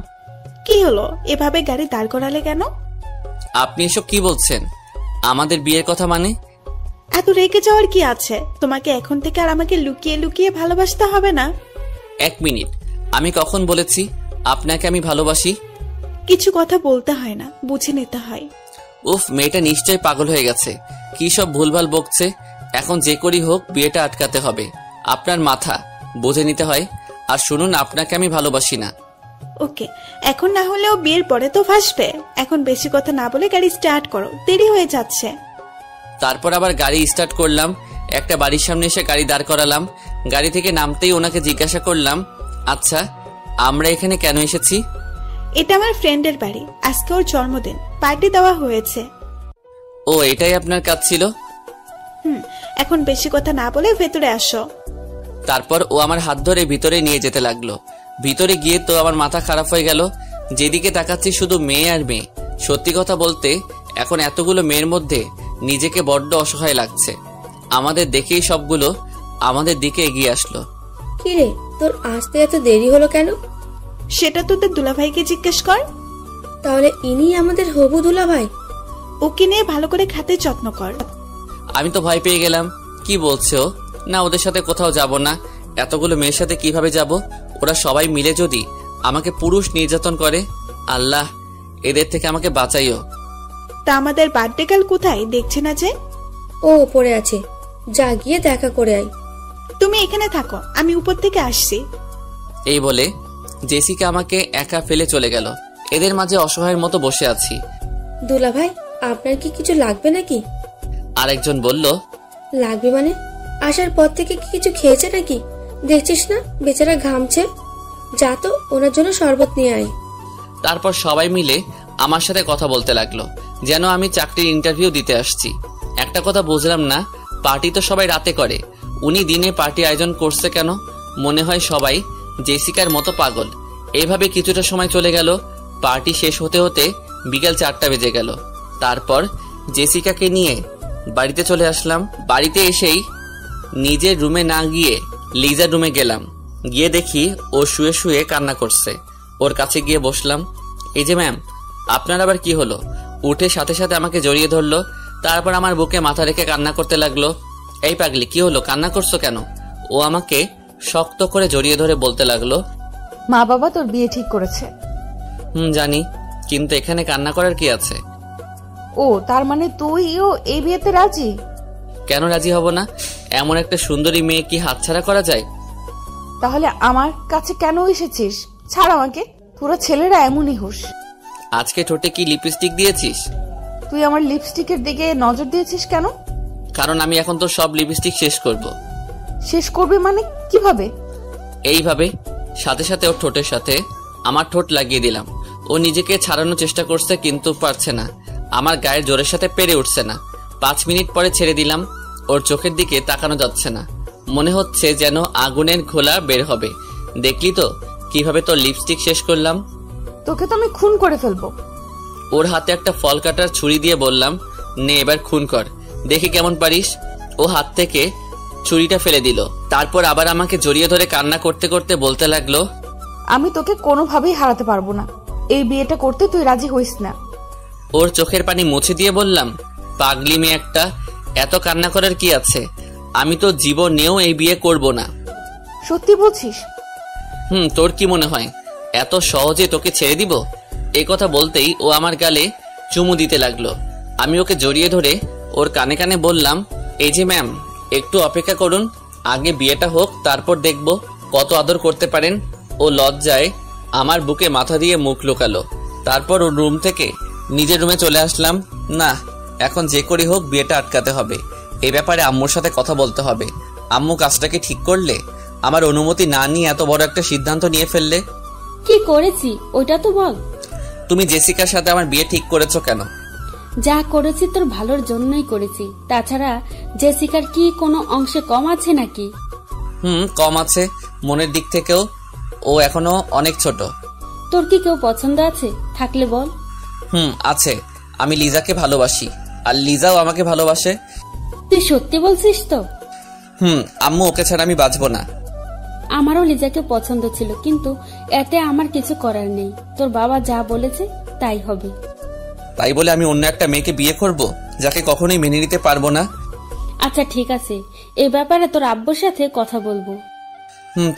Speaker 9: কি হলো, এভাবে গাড়ি দাঁড় করালে কেন?
Speaker 1: আপনি এসব কি বলছেন? আমাদের বিয়ের কথা মানে?
Speaker 9: এত রেগে যাওয়ার কি আছে? তোমাকে এখন থেকে আর আমাকে লুকিয়ে লুকিয়ে ভালোবাসতে হবে না।
Speaker 1: 1 মিনিট, আমি কখন বলেছি আপনাকে আমি ভালোবাসি?
Speaker 9: কিছু কথা বলতে হয় না, বুঝে নিতে হয়।
Speaker 1: উফ, মেয়েটা নিশ্চয় পাগল হয়ে গেছে। কি সব ভুলভাল বকছে। এখন যে করি হোক বিয়েটা আটকাতে হবে। আপনার মাথা বুঝে নিতে হয়। আর শুনুন, আপনাকে আমি ভালোবাসি না।
Speaker 9: ওকে, এখন না হলেও বিয়ের পরে তো ফাঁসবে। এখন বেশি কথা না বলে গাড়ি স্টার্ট করো, দেরি হয়ে যাচ্ছে।
Speaker 1: তারপর আবার গাড়ি স্টার্ট করলাম। একটা বাড়ির সামনে এসে গাড়ি দাঁড় করালাম। গাড়ি থেকে নামতেই ওনাকে জিজ্ঞাসা করলাম, আচ্ছা আমরা এখানে কেন এসেছি?
Speaker 9: এটা আমার ফ্রেন্ডের বাড়ি, আজকে ওর জন্মদিন, পার্টি দেওয়া হয়েছে।
Speaker 1: ও, এটাই আপনার কাজ ছিল?
Speaker 9: এখন বেশি কথা না বলে ভেতরে আসো।
Speaker 1: তারপর ও আমার হাত ধরে ভিতরে নিয়ে যেতে লাগলো। ভিতরে গিয়ে তো আমার মাথা খারাপ হয়ে গেল। যেদিকে তাকাচ্ছি শুধু মেয়ে আর মেয়ে। সত্যি কথা বলতে এখন এতগুলো মেয়ের মধ্যে নিজেকে বড্ড অসহায় লাগছে। আমাদের দেখেই সবগুলো আমাদের দিকে এগিয়ে আসলো।
Speaker 10: কিরে, তোর আসতে এত দেরি হলো কেন?
Speaker 9: সেটা তোদের দুলাভাইকে জিজ্ঞেস কর।
Speaker 10: তাহলে ইনি আমাদের হবু দুলাভাই?
Speaker 9: ওকে নিয়ে ভালো করে খাতে যত্ন কর।
Speaker 1: আমি তো ভয় পেয়ে গেলাম। কি বলছো? না, ওদের সাথে কোথাও যাব না। এতগুলো মেয়ের সাথে কিভাবে যাব? ওরা সবাই মিলে যদি আমাকে পুরুষ নির্যাতন করে, আল্লাহ এদের থেকে আমাকে বাঁচাইও।
Speaker 9: তা আমাদের বার্থডে কাল কোথায়, দেখছে না যে?
Speaker 10: ও ওপরে আছে, যা গিয়ে দেখা করে আয়।
Speaker 9: তুমি এখানে থাকো, আমি উপর থেকে আসছি।
Speaker 1: এই বলে জেসিকা আমাকে একা ফেলে চলে গেল। এদের মাঝে অসহায়ের মতো বসে আছি।
Speaker 10: দুলা ভাই, আপনার কি কিছু লাগবে নাকি?
Speaker 1: আরেকজন বলল,
Speaker 10: লাগবে মানে? আসার পর থেকে কি কিছু খেয়েছে নাকি? দেখছিস না বেচারা ঘামছে। যা তো ওনার জন্য শরবত নিয়ে আয়।
Speaker 1: তারপর সবাই মিলে আমার সাথে কথা বলতে লাগলো, যেন আমি চাকরির ইন্টারভিউ দিতে আসছি। একটা কথা বুঝলাম না, পার্টি তো সবাই রাতে করে, উনি দিনে পার্টি আয়োজন করছে কেন? মনে হয় সবাই জেসিকার মতো পাগল। এইভাবে কিছুটা সময় চলে গেল। পার্টি শেষ হতে হতে বিকেল 4টা বেজে গেল। তারপর জেসিকাকে নিয়ে বাড়িতে চলে আসলাম। বাড়িতে এসেই নিজের রুমে না গিয়ে লিজার রুমে গেলাম। গিয়ে দেখি ও শুয়ে শুয়ে কান্না করছে। ওর কাছে গিয়ে বসলাম। এই যে ম্যাম, আপনার আবার কি হলো? উঠে সাথে সাথে আমাকে জড়িয়ে ধরলো। তারপর আমার বুকে মাথা রেখে কান্না করতে লাগলো। এই পাগলি, কি হলো, কান্না করছো কেন? ও আমাকে শক্ত করে জড়িয়ে ধরে বলতে লাগলো,
Speaker 5: মা বাবা তোর বিয়ে ঠিক করেছে।
Speaker 1: জানি, কিন্তু এখানে কান্না করার কি আছে?
Speaker 5: ও, তার মানে তুইও এই বিয়েতে রাজি?
Speaker 1: কেন রাজি হব না? এমন একটা সুন্দরী মেয়ে কি হাতছাড়া করা যায়?
Speaker 5: তাহলে আমার কাছে কেন এসেছিস? ছাড় আমাকে, পুরো ছেলেরা এমনই হুশ।
Speaker 1: আজকে ঠোঁটে কি লিপস্টিক দিয়েছিস?
Speaker 5: তুই আমার লিপস্টিকের দিকে নজর দিয়েছিস কেন?
Speaker 1: কারণ আমি এখন তো সব লিপস্টিক শেষ করব।
Speaker 5: শেষ করবে মানে কিভাবে?
Speaker 1: এইভাবে সাথে সাথে ওর ঠোঁটের সাথে আমার ঠোঁট লাগিয়ে দিলাম। ও নিজেকে ছাড়ানোর চেষ্টা করছে, কিন্তু পারছে না। আমার গায়ের জোরের সাথে পেরে উঠছে না। 5 মিনিট পরে ছেড়ে দিলাম। ওর চোখের দিকে তাকানো যাচ্ছে না, মনে হচ্ছে যেন আগুনের ঘোলা বের হবে। দেখলি তো কিভাবে তোর লিপস্টিক শেষ করলাম?
Speaker 5: তোকে তো আমি খুন করে ফেলবো।
Speaker 1: ওর হাতে একটা ফল কাটার ছুরি দিয়ে বললাম, নে এবার খুন কর, দেখি কেমন পারিস। ও হাত থেকে ছুরিটা ফেলে দিল। তারপর আবার আমাকে জড়িয়ে ধরে কান্না করতে করতে বলতে লাগলো,
Speaker 5: আমি তোকে কোনোভাবেই হারাতে পারবো না। এই বিয়েটা করতে তুই রাজি হইস না।
Speaker 1: ওর চোখের পানি মুছে দিয়ে বললাম, পাগলি মেয়ে একটা, এত কান্না করার কি আছে? আমি তো জীবনেও এই বিয়ে করব না।
Speaker 5: সত্যি বলছিস?
Speaker 1: তোর কি মনে হয় এত সহজে তোকে ছেড়ে দিব? এই কথা বলতেই ও আমার গালে চুমু দিতে লাগলো। আমি ওকে জড়িয়ে ধরে ওর কানে কানে বললাম, এই যে ম্যাম, একটু অপেক্ষা করুন, আগে বিয়েটা হোক, তারপর দেখব কত আদর করতে পারেন। ও লজ্জায় আমার বুকে মাথা দিয়ে মুখ লুকালো। তারপর ওর রুম থেকে নিজের রুমে চলে আসলাম। না, এখন যে করি হোক বিয়েটা আটকাতে হবে। এই ব্যাপারে আম্মুর সাথে কথা বলতে হবে। আম্মু কাজটাকে ঠিক করলে, আমার অনুমতি না নিয়ে এত বড় একটা সিদ্ধান্ত নিয়ে ফেললে।
Speaker 3: কি করেছি ওইটা তো বল।
Speaker 1: তুমি জেসিকার সাথে আমার বিয়ে ঠিক করেছো কেন?
Speaker 3: যা করেছি তোর ভালোর জন্যই করেছি। তাছাড়া জেসিকার কি কোনো অংশে কম আছে নাকি?
Speaker 1: কম আছে মনের দিক থেকেও। ও এখনো অনেক ছোট।
Speaker 3: তোর কি কেউ পছন্দ আছে? থাকলে বল।
Speaker 1: আছে। আমি লিজাকে ভালোবাসি, আর লিজাও আমাকে ভালোবাসে।
Speaker 3: তুই সত্যি বলছিস তো?
Speaker 1: আম্মু, ওকে ছাড়া আমি বাঁচবো না।
Speaker 3: আমারও লিজাকে পছন্দ ছিল, কিন্তু এতে আমার কিছু করার নেই। তোর বাবা যা বলেছে তাই হবে।
Speaker 1: তাই বলে আমি অন্য একটা মেয়েকে বিয়ে করব, যাকে কখনোই মেনে নিতে পারবো না?
Speaker 3: আচ্ছা ঠিক আছে, এই ব্যাপারে তোর আব্বুর সাথে কথা বলবো।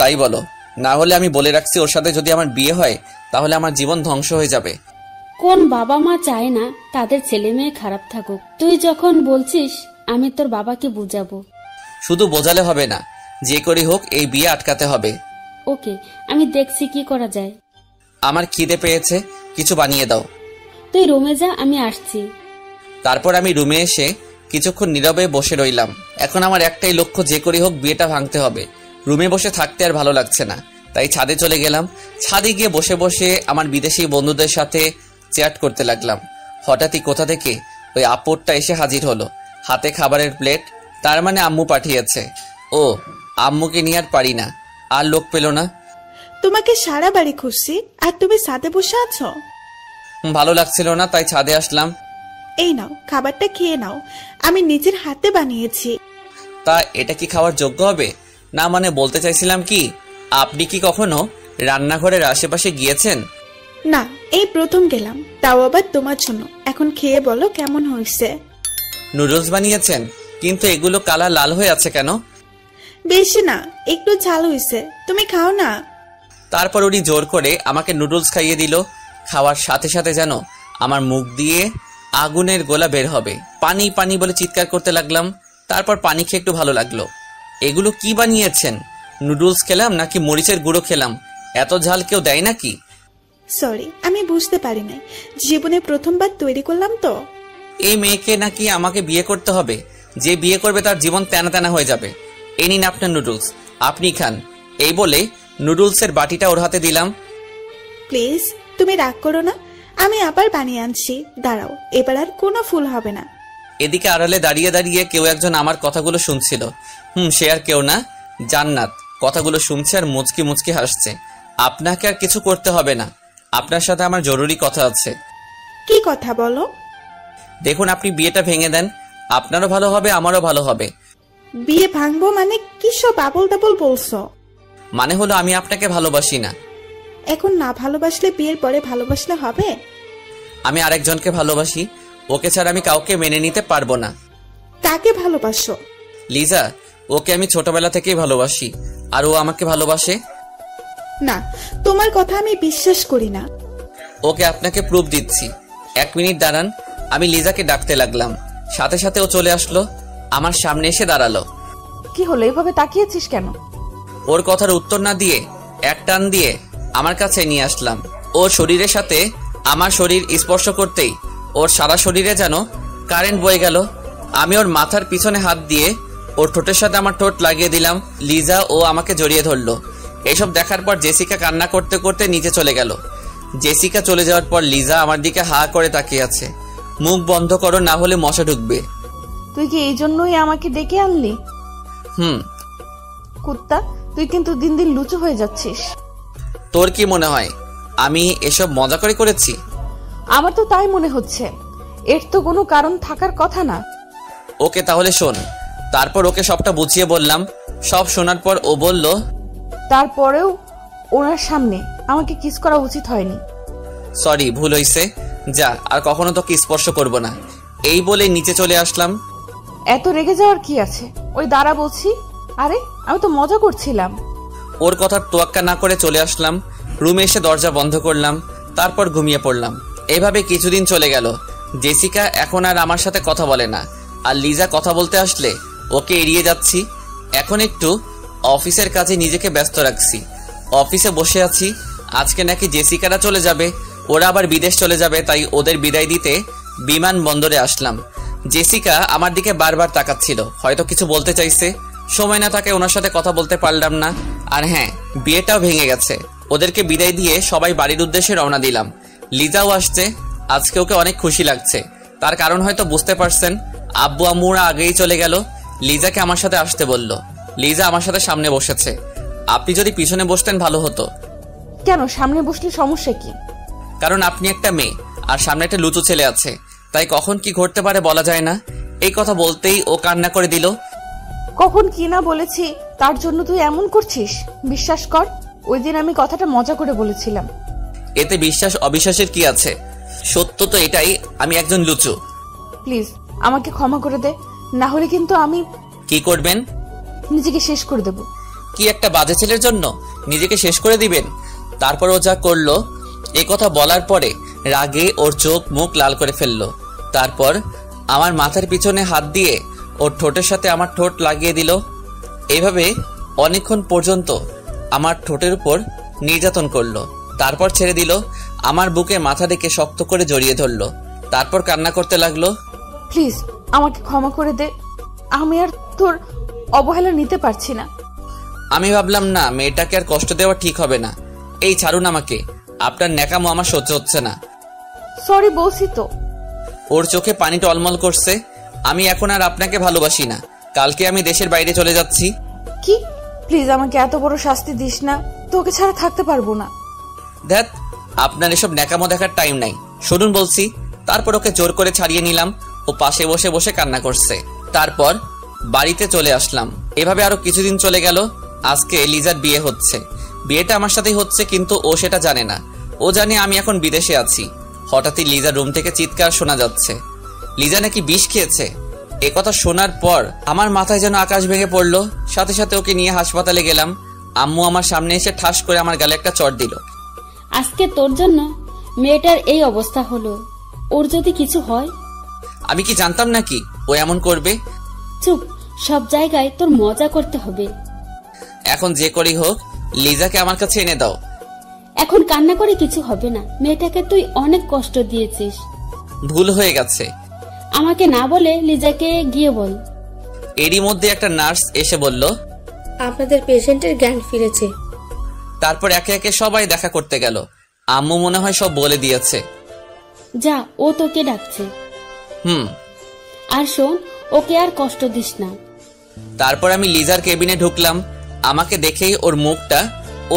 Speaker 1: তাই বলো। না হলে আমি বলে রাখছি, ওর সাথে যদি আমার বিয়ে হয় তাহলে আমার জীবন ধ্বংস হয়ে যাবে।
Speaker 3: কোন বাবা মা চায় না তাদের ছেলে মেয়ে খারাপ থাকুক? তুই যখন বলছিস, আমি তোর বাবাকে বুঝাবো।
Speaker 1: শুধু বোঝালে হবে না, যে করি হোক এই বিয়ে আটকাতে হবে।
Speaker 3: ওকে, আমি দেখছি কি করা যায়।
Speaker 1: আমার খিদে পেয়েছে, কিছু বানিয়ে দাও।
Speaker 3: তুই রুমে যা, আমি আসছি।
Speaker 1: তারপর আমি রুমে এসে কিছুক্ষণ নীরবে বসে রইলাম। এখন আমার একটাই লক্ষ্য, যে করি হোক বিয়েটা ভাঙতে হবে। রুমে বসে থাকতে আর ভালো লাগছে না, তাই ছাদে চলে গেলাম। ছাদে গিয়ে বসে বসে আমার বিদেশি বন্ধুদের সাথে চ্যাট করতে লাগলাম। হঠাৎই কোথা থেকে ওই আপদটা এসে হাজির হলো, হাতে খাবারের প্লেট। তার মানে আম্মু পাঠিয়েছে। ও, আম্মুকে নিয়ে আর পারি না, আর লোক পেল না।
Speaker 9: তোমাকে সারা বাড়ি খুঁজছি, আর তুমি ছাদে বসে আছো।
Speaker 1: ভালো লাগছিল না, তাই ছাদে আসলাম।
Speaker 9: এই নাও, খাবারটা খেয়ে নাও, আমি নিজের হাতে বানিয়েছি।
Speaker 1: তা এটা কি খাওয়ার যোগ্য হবে? না মানে বলতে চাইছিলাম কি, আপনি কি কখনো রান্নাঘরের আশেপাশে গিয়েছেন?
Speaker 9: না, এই প্রথম গেলাম, তাও আবার তোমার জন্য। এখন খেয়ে বলো কেমন হয়েছে।
Speaker 1: নুডলস বানিয়েছেন, কিন্তু এগুলো কালার লাল হয়ে আছে কেন?
Speaker 9: বেশি না, একটু ঝাল হয়েছে, তুমি খাও না।
Speaker 1: তারপর উনি জোর করে আমাকে নুডলস খাইয়ে দিল। খাওয়ার সাথে সাথে যেন আমার মুখ দিয়ে
Speaker 6: আগুনের গোলা বের হবে। পানি পানি বলে চিৎকার করতে লাগলাম। তারপর পানি খেয়ে একটু ভালো লাগলো। এগুলো কি বানিয়েছেন? নুডলস খেলাম নাকি মরিচের গুঁড়ো খেলাম? এত ঝাল কেউ দেয় নাকি?
Speaker 9: সরি, আমি বুঝতে পারি নাই, জীবনে প্রথমবার তৈরি করলাম তো।
Speaker 6: এই মেয়েকে নাকি আমাকে বিয়ে করতে হবে? যে বিয়ে করবে তার জীবন তেনা তেনা হয়ে যাবে। এই নিন আপনার নুডলস, আপনি খান। এই বলে নুডলসের বাটিটা ওর হাতে দিলাম।
Speaker 9: প্লিজ তুমি রাগ করো না, আমি আবার বানিয়ে আনছি, দাঁড়াও, এবার আর কোনো ফুল হবে না।
Speaker 6: এদিকে আড়ালে দাঁড়িয়ে দাঁড়িয়ে কেউ একজন আমার কথাগুলো শুনছিল। সে আর কেউ না, জান্নাত কথাগুলো শুনছে আর মুচকি মুচকি হাসছে। আপনাকে আর কিছু করতে হবে না, আপনার সাথে আমার জরুরি কথা আছে।
Speaker 9: কি কথা বলো?
Speaker 6: দেখুন, আপনি বিয়েটা ভেঙে দেন, আপনারও ভালো হবে আমারও ভালো হবে।
Speaker 9: বিয়ে ভাঙবো মানে কি সব আবল তাবল বলছো?
Speaker 6: মানে হলো আমি আপনাকে ভালোবাসি না।
Speaker 9: এখন না ভালোবাসলে বিয়ের পরে ভালোবাসলে হবে?
Speaker 6: আমি আরেকজনকে ভালোবাসি, ওকে ছাড়া আমি কাউকে মেনে নিতে পারবো না।
Speaker 9: কাকে ভালোবাসো?
Speaker 6: লিজা, ওকে আমি ছোটবেলা থেকেই ভালোবাসি, আর ও আমাকে ভালোবাসে।
Speaker 9: না, তোমার কথা আমি বিশ্বাস করি না।
Speaker 6: ওকে আপনাকে প্রুফ দিচ্ছি। 1 মিনিট দাঁড়ান। আমি লিজাকে ডাকতে লাগলাম, সাথে সাথে ও চলে আসলো, আমার সামনে এসে দাঁড়ালো।
Speaker 5: কি হলো, এভাবে তাকিয়েছিস কেন?
Speaker 6: ওর কথার উত্তর না দিয়ে এক টান দিয়ে আমার কাছে নিয়ে আসলাম। ওর শরীরের সাথে আমার শরীর স্পর্শ করতেই ওর সারা শরীরে যেন কারেন্ট বয়ে গেল। আমি ওর মাথার পিছনে হাত দিয়ে ওর ঠোঁটের সাথে আমার ঠোঁট লাগিয়ে দিলাম। লিজা ও আমাকে জড়িয়ে ধরলো। এসব দেখার পর জেসিকা কান্না করতে করতে নিচে চলে গেল। জেসিকা চলে যাওয়ার পর লিজা আমার দিকে হা করে তাকিয়ে আছে। মুখ বন্ধ করো, না হলে মশা ঢুকবে।
Speaker 5: তুই কি এই জন্যই আমাকে ডেকে আনলি? কুত্তা, তুই কিন্তু দিন দিন লুচু হয়ে যাচ্ছিস।
Speaker 6: তোর কি মনে হয় আমি এসব মজা করে করেছি?
Speaker 5: আমার তো তাই মনে হচ্ছে। এর তো কোনো কারণ থাকার কথা না।
Speaker 6: ওকে তাহলে শোন। তারপর ওকে সবটা বুঝিয়ে বললাম। সব শোনার পর ও বলল,
Speaker 5: তারপরেও ওনার সামনে আমাকে কিস করা উচিত হয়নি।
Speaker 6: সরি, ভুল হইছে, যা আর কখনো তোকে স্পর্শ করব না। এই বলে নিচে চলে আসলাম।
Speaker 5: এত রেগে যাওয়ার কি আছে? ওই দাঁড়া বলছি। আরে আমি তো মজা করছিলাম।
Speaker 6: ওর কথার তোয়াক্কা না করে চলে আসলাম। রুমে এসে দরজা বন্ধ করলাম, তারপর ঘুমিয়ে পড়লাম। এভাবে কিছুদিন চলে গেল। জেসিকা এখন আর আমার সাথে কথা বলে না, আর লিজা কথা বলতে আসলে ওকে এড়িয়ে যাচ্ছি। এখন একটু অফিসের কাজে নিজেকে ব্যস্ত রাখছি। অফিসে বসে আছি। আজকে নাকি জেসিকারা চলে যাবে, ওরা আবার বিদেশ চলে যাবে, তাই ওদের বিদায় দিতে বিমানবন্দরে আসলাম। জেসিকা আমার দিকে বারবার তাকাচ্ছিল, হয়তো কিছু বলতে চাইছে। সময় না থাকে ওনার সাথে কথা বলতে পারলাম না। আর হ্যাঁ, বিয়েটাও ভেঙে গেছে। ওদেরকে বিদায় দিয়ে সবাই বাড়ির উদ্দেশ্যে রওনা দিলাম। লিজাও আসছে। আজকে ওকে অনেক খুশি লাগছে। তার কারণ হয়তো বুঝতে পারছেন। আব্বু আম্মুরা আগেই চলে গেল। লিজাকে আমার সাথে আসতে বলল। লিজা আমার সাথে সামনে বসেছে। আপনি যদি পিছনে বসতেন ভালো হতো।
Speaker 5: কেন, সামনে বসলে সমস্যা কি?
Speaker 6: কারণ আপনি একটা মেয়ে আর সামনে একটা লুচু ছেলে আছে, তাই কখন কি ঘটতে পারে বলা যায় না। এই কথা বলতেই ও কান্না করে দিল।
Speaker 5: কখন কি না বলেছি তার জন্য তুই এমন করছিস? বিশ্বাস কর, ওই দিন আমি কথাটা মজা করে বলেছিলাম।
Speaker 6: এতে বিশ্বাস অবিশ্বাসের কি আছে? সত্য তো এটাই, আমি একজন লুচু।
Speaker 5: প্লিজ আমাকে ক্ষমা করে দে, না হলে কিন্তু আমি।
Speaker 6: কি করবেন?
Speaker 5: নিজেকে শেষ করে দেব।
Speaker 6: কি একটা বাজে ছেলের জন্য নিজেকে শেষ করে দিবেন? তারপর ও যা করলো, এই কথা বলার পরে রাগে ওর চোখ মুখ লাল করে ফেললো। তারপর আমার মাথার পিছনে হাত দিয়ে ওর ঠোঁটের সাথে আমার ঠোঁট লাগিয়ে দিল। এইভাবে অনেকক্ষণ পর্যন্ত আমার ঠোঁটের উপর নির্যাতন করলো। তারপর ছেড়ে দিল। আমার বুকে মাথা রেখে শক্ত করে জড়িয়ে ধরলো। তারপর কান্না করতে লাগলো।
Speaker 5: প্লিজ আমাকে ক্ষমা করে দে, আমি আর তোর অবহেলা নিতে পারছি না।
Speaker 6: আমি ভাবলাম না, মেয়েটাকে আর কষ্ট দেওয়া ঠিক হবে না। এই ছাড়ুন আমাকে, আপনার ন্যাকামো আমার সহ্য হচ্ছে না।
Speaker 5: সরি বলছি তো।
Speaker 6: ওর চোখে পানি টলমল করছে। আমি এখন আর আপনাকে ভালোবাসি না। কালকে আমি দেশের বাইরে চলে যাচ্ছি।
Speaker 5: কি? প্লিজ আমাকে এত বড় শাস্তি দিস না, তোকে ছাড়া থাকতে পারবো না।
Speaker 6: ধ্যাত, আপনার এসব ন্যাকামো দেখার টাইম নাই, শুনুন বলছি। তারপর ওকে জোর করে ছাড়িয়ে নিলাম। ও পাশে বসে বসে কান্না করছে। তারপর বাড়িতে চলে আসলাম। এভাবে আরো কিছুদিন চলে গেল। আজকে লিজার বিয়ে হচ্ছে। বিয়েটা আমার সাথেই হচ্ছে, কিন্তু ও সেটা জানে না। ও জানে আমি এখন বিদেশে আছি। হঠাৎই লিজার রুম থেকে চিৎকার শোনা যাচ্ছে। লিজা নাকি বিষ খেয়েছে। একথা শোনার পর আমার মাথায় যেন আকাশ ভেঙে পড়লো। সাথে সাথে ওকে নিয়ে হাসপাতালে গেলাম। আম্মু আমার সামনে এসে ঠাস করে আমার গালে একটা চড় দিল।
Speaker 3: আজকে তোর জন্য মেয়েটার এই অবস্থা হলো। ওর যদি কিছু হয়
Speaker 6: আমি কি জানতাম নাকি ও এমন করবে?
Speaker 3: চুপ, সব জায়গায় তোর মজা করতে হবে।
Speaker 6: এখন যে করেই হোক লিজাকে আমার কাছে এনে দাও।
Speaker 3: এখন কান্না করে কিছু হবে না, মেয়েটাকে তুই অনেক কষ্ট দিয়েছিস।
Speaker 6: ভুল হয়ে গেছে।
Speaker 3: আমাকে না বলে লিজাকে গিয়ে বল।
Speaker 6: এরই মধ্যে একটা নার্স এসে বলল,
Speaker 10: আপনাদের পেশেন্টের জ্ঞান ফিরেছে।
Speaker 6: তারপর একে একে সবাই দেখা করতে গেল। আম্মু মনে হয় সব বলে দিয়েছে।
Speaker 3: যা, ও তোকে ডাকছে। আর শোন, ওকে আর কষ্ট দিস না।
Speaker 6: তারপর আমি লিজার কেবিনে ঢুকলাম। আমাকে দেখেই ওর মুখটা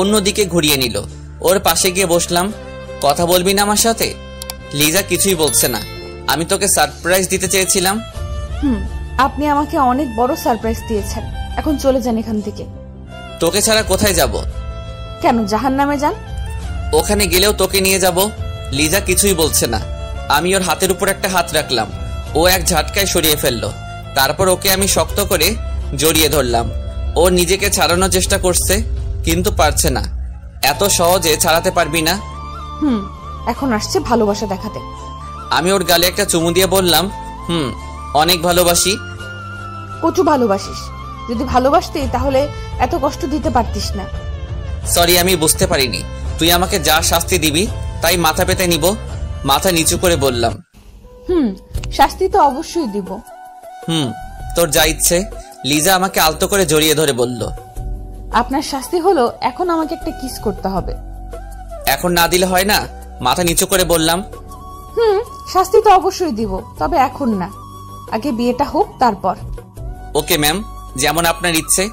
Speaker 6: অন্যদিকে ঘুরিয়ে নিল। ওর পাশে গিয়ে বসলাম। কথা বলবি না আমার সাথে? লিজা কিছুই বলছে না। আমি তোকে সারপ্রাইজ দিতে চেয়েছিলাম।
Speaker 5: আপনি আমাকে অনেক বড় সারপ্রাইজ দিয়েছেন, এখন চলে যান এখান থেকে।
Speaker 6: তোকে ছাড়া কোথায় যাব?
Speaker 5: কেন, জাহান্নামে যান।
Speaker 6: ওখানে গেলেও তোকে নিয়ে যাব। লিজা কিছুই বলছে না। আমি ওর হাতের উপর একটা হাত রাখলাম। ও এক ঝাটকায় সরিয়ে ফেললো। তারপর ওকে আমি শক্ত করে জড়িয়ে ধরলাম। ও নিজেকে ছাড়ানোর চেষ্টা করছে, কিন্তু পারছে না। এত সহজে ছাড়াতে পারবি না।
Speaker 5: এখন আসছে ভালোবাসা দেখাতে।
Speaker 6: আমি ওর গালে একটা চুমু দিয়ে বললাম, অনেক ভালোবাসি।
Speaker 5: কচু ভালোবাসিস? যদি ভালোবাসতি তাহলে এত কষ্ট দিতে পারতিস না।
Speaker 6: সরি, আমি বুঝতে পারিনি। তুই আমাকে যা শাস্তি দিবি তাই মাথা পেতে নিব। মাথা নিচু করে বললাম,
Speaker 5: শাস্তি তো অবশ্যই দিব।
Speaker 6: তোর যা ইচ্ছে। লিজা আমাকে আলতো করে জড়িয়ে ধরে বলল,
Speaker 5: আপনার শাস্তি হলো এখন আমাকে একটা কিস করতে হবে।
Speaker 6: এখন না দিলে হয় না? মাথা নিচু করে বললাম।
Speaker 5: শাস্তি তো অবশ্যই দিব, তবে এখন না, আগে বিয়েটা হোক তারপর।
Speaker 6: ওকে ম্যাম, যেমন আপনার ইচ্ছে।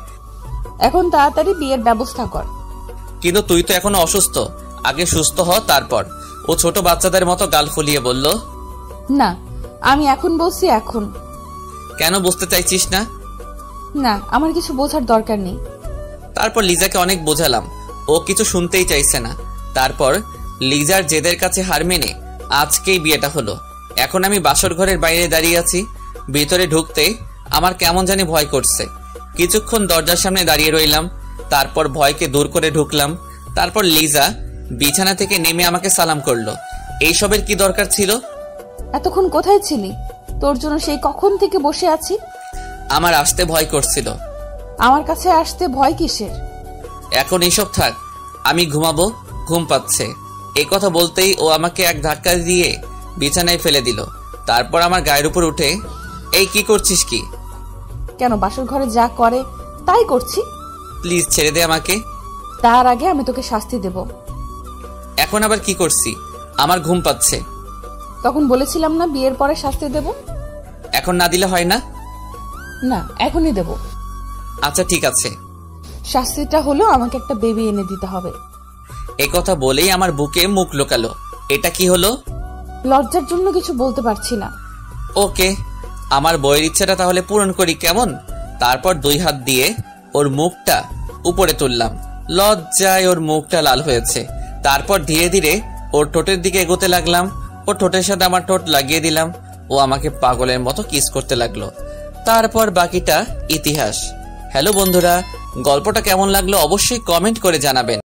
Speaker 5: এখন তাড়াতাড়ি বিয়ের ব্যবস্থা কর।
Speaker 6: কিন্তু তুই তো এখনো অসুস্থ, আগে সুস্থ হ তারপর। ও ছোট বাচ্চাদের মতো গাল ফুলিয়ে বলল,
Speaker 5: না, আমি এখন বলছি এখন।
Speaker 6: কেন বুঝতে চাইছিস না?
Speaker 5: না, আমার কিছু বোঝার দরকার নেই।
Speaker 6: তারপর লিজাকে অনেক বোঝালাম, ও কিছু শুনতেই চাইছে না। তারপর লিজার জেদের কাছে হার মেনে আজকেই বিয়েটা হলো। এখন আমি বাসর ঘরের বাইরে দাঁড়িয়ে আছি। ভিতরে ঢুকতে আমার কেমন জানি ভয় করছে। কিছুক্ষণ দরজার সামনে দাঁড়িয়ে রইলাম। তারপর ভয়কে দূর করে ঢুকলাম। তারপর লিজা বিছানা থেকে নেমে আমাকে সালাম করলো। এইসবের কি দরকার ছিল?
Speaker 5: এতক্ষণ কোথায় ছিলি? তোর জন্য সেই কখন থেকে বসে আছি।
Speaker 6: আমার আসতে ভয় করছিল।
Speaker 5: আমার কাছে আসতে ভয় কিসের?
Speaker 6: এখন এইসব থাক, আমি ঘুমাবো, ঘুম পাচ্ছে। এই কথা বলতেই ও আমাকে এক ধাক্কা দিয়ে বিছানায় ফেলে দিল। তারপর আমার গায়ের উপর উঠে, এই কি করছিস কি?
Speaker 5: কেন, বাসর ঘরে যা করে তাই করছি।
Speaker 6: প্লিজ ছেড়ে দে আমাকে।
Speaker 5: তার আগে আমি তোকে শাস্তি দেব।
Speaker 6: এখন আবার কি করছি? আমার ঘুম পাচ্ছে।
Speaker 5: তখন বলেছিলাম না বিয়ের পরে শাস্তি দেব।
Speaker 6: এখন না দিলে হয় না?
Speaker 5: না, এখনই দেব।
Speaker 6: আচ্ছা ঠিক আছে।
Speaker 5: শাস্তিটা হলো আমাকে একটা বেবি এনে দিতে হবে।
Speaker 6: এই কথা বলেই আমার বুকে মুখ লুকালো। এটা কি হলো?
Speaker 5: লজ্জার জন্য কিছু বলতে পারছি না।
Speaker 6: ওকে, আমার বইয়ের ইচ্ছাটা তাহলে পূরণ করি কেমন? তারপর 2 হাত দিয়ে ওর মুখটা উপরে তুললাম। লজ্জায় ওর মুখটা লাল হয়েছে। তারপর ধীরে ধীরে ওর ঠোঁটের দিকে এগোতে লাগলাম। ওর ঠোঁটের সাথে আমার ঠোঁট লাগিয়ে দিলাম। ও আমাকে পাগলের মতো কিস করতে লাগলো। তারপর বাকিটা ইতিহাস। হ্যালো বন্ধুরা, গল্পটা কেমন লাগলো অবশ্যই কমেন্ট করে জানাবেন।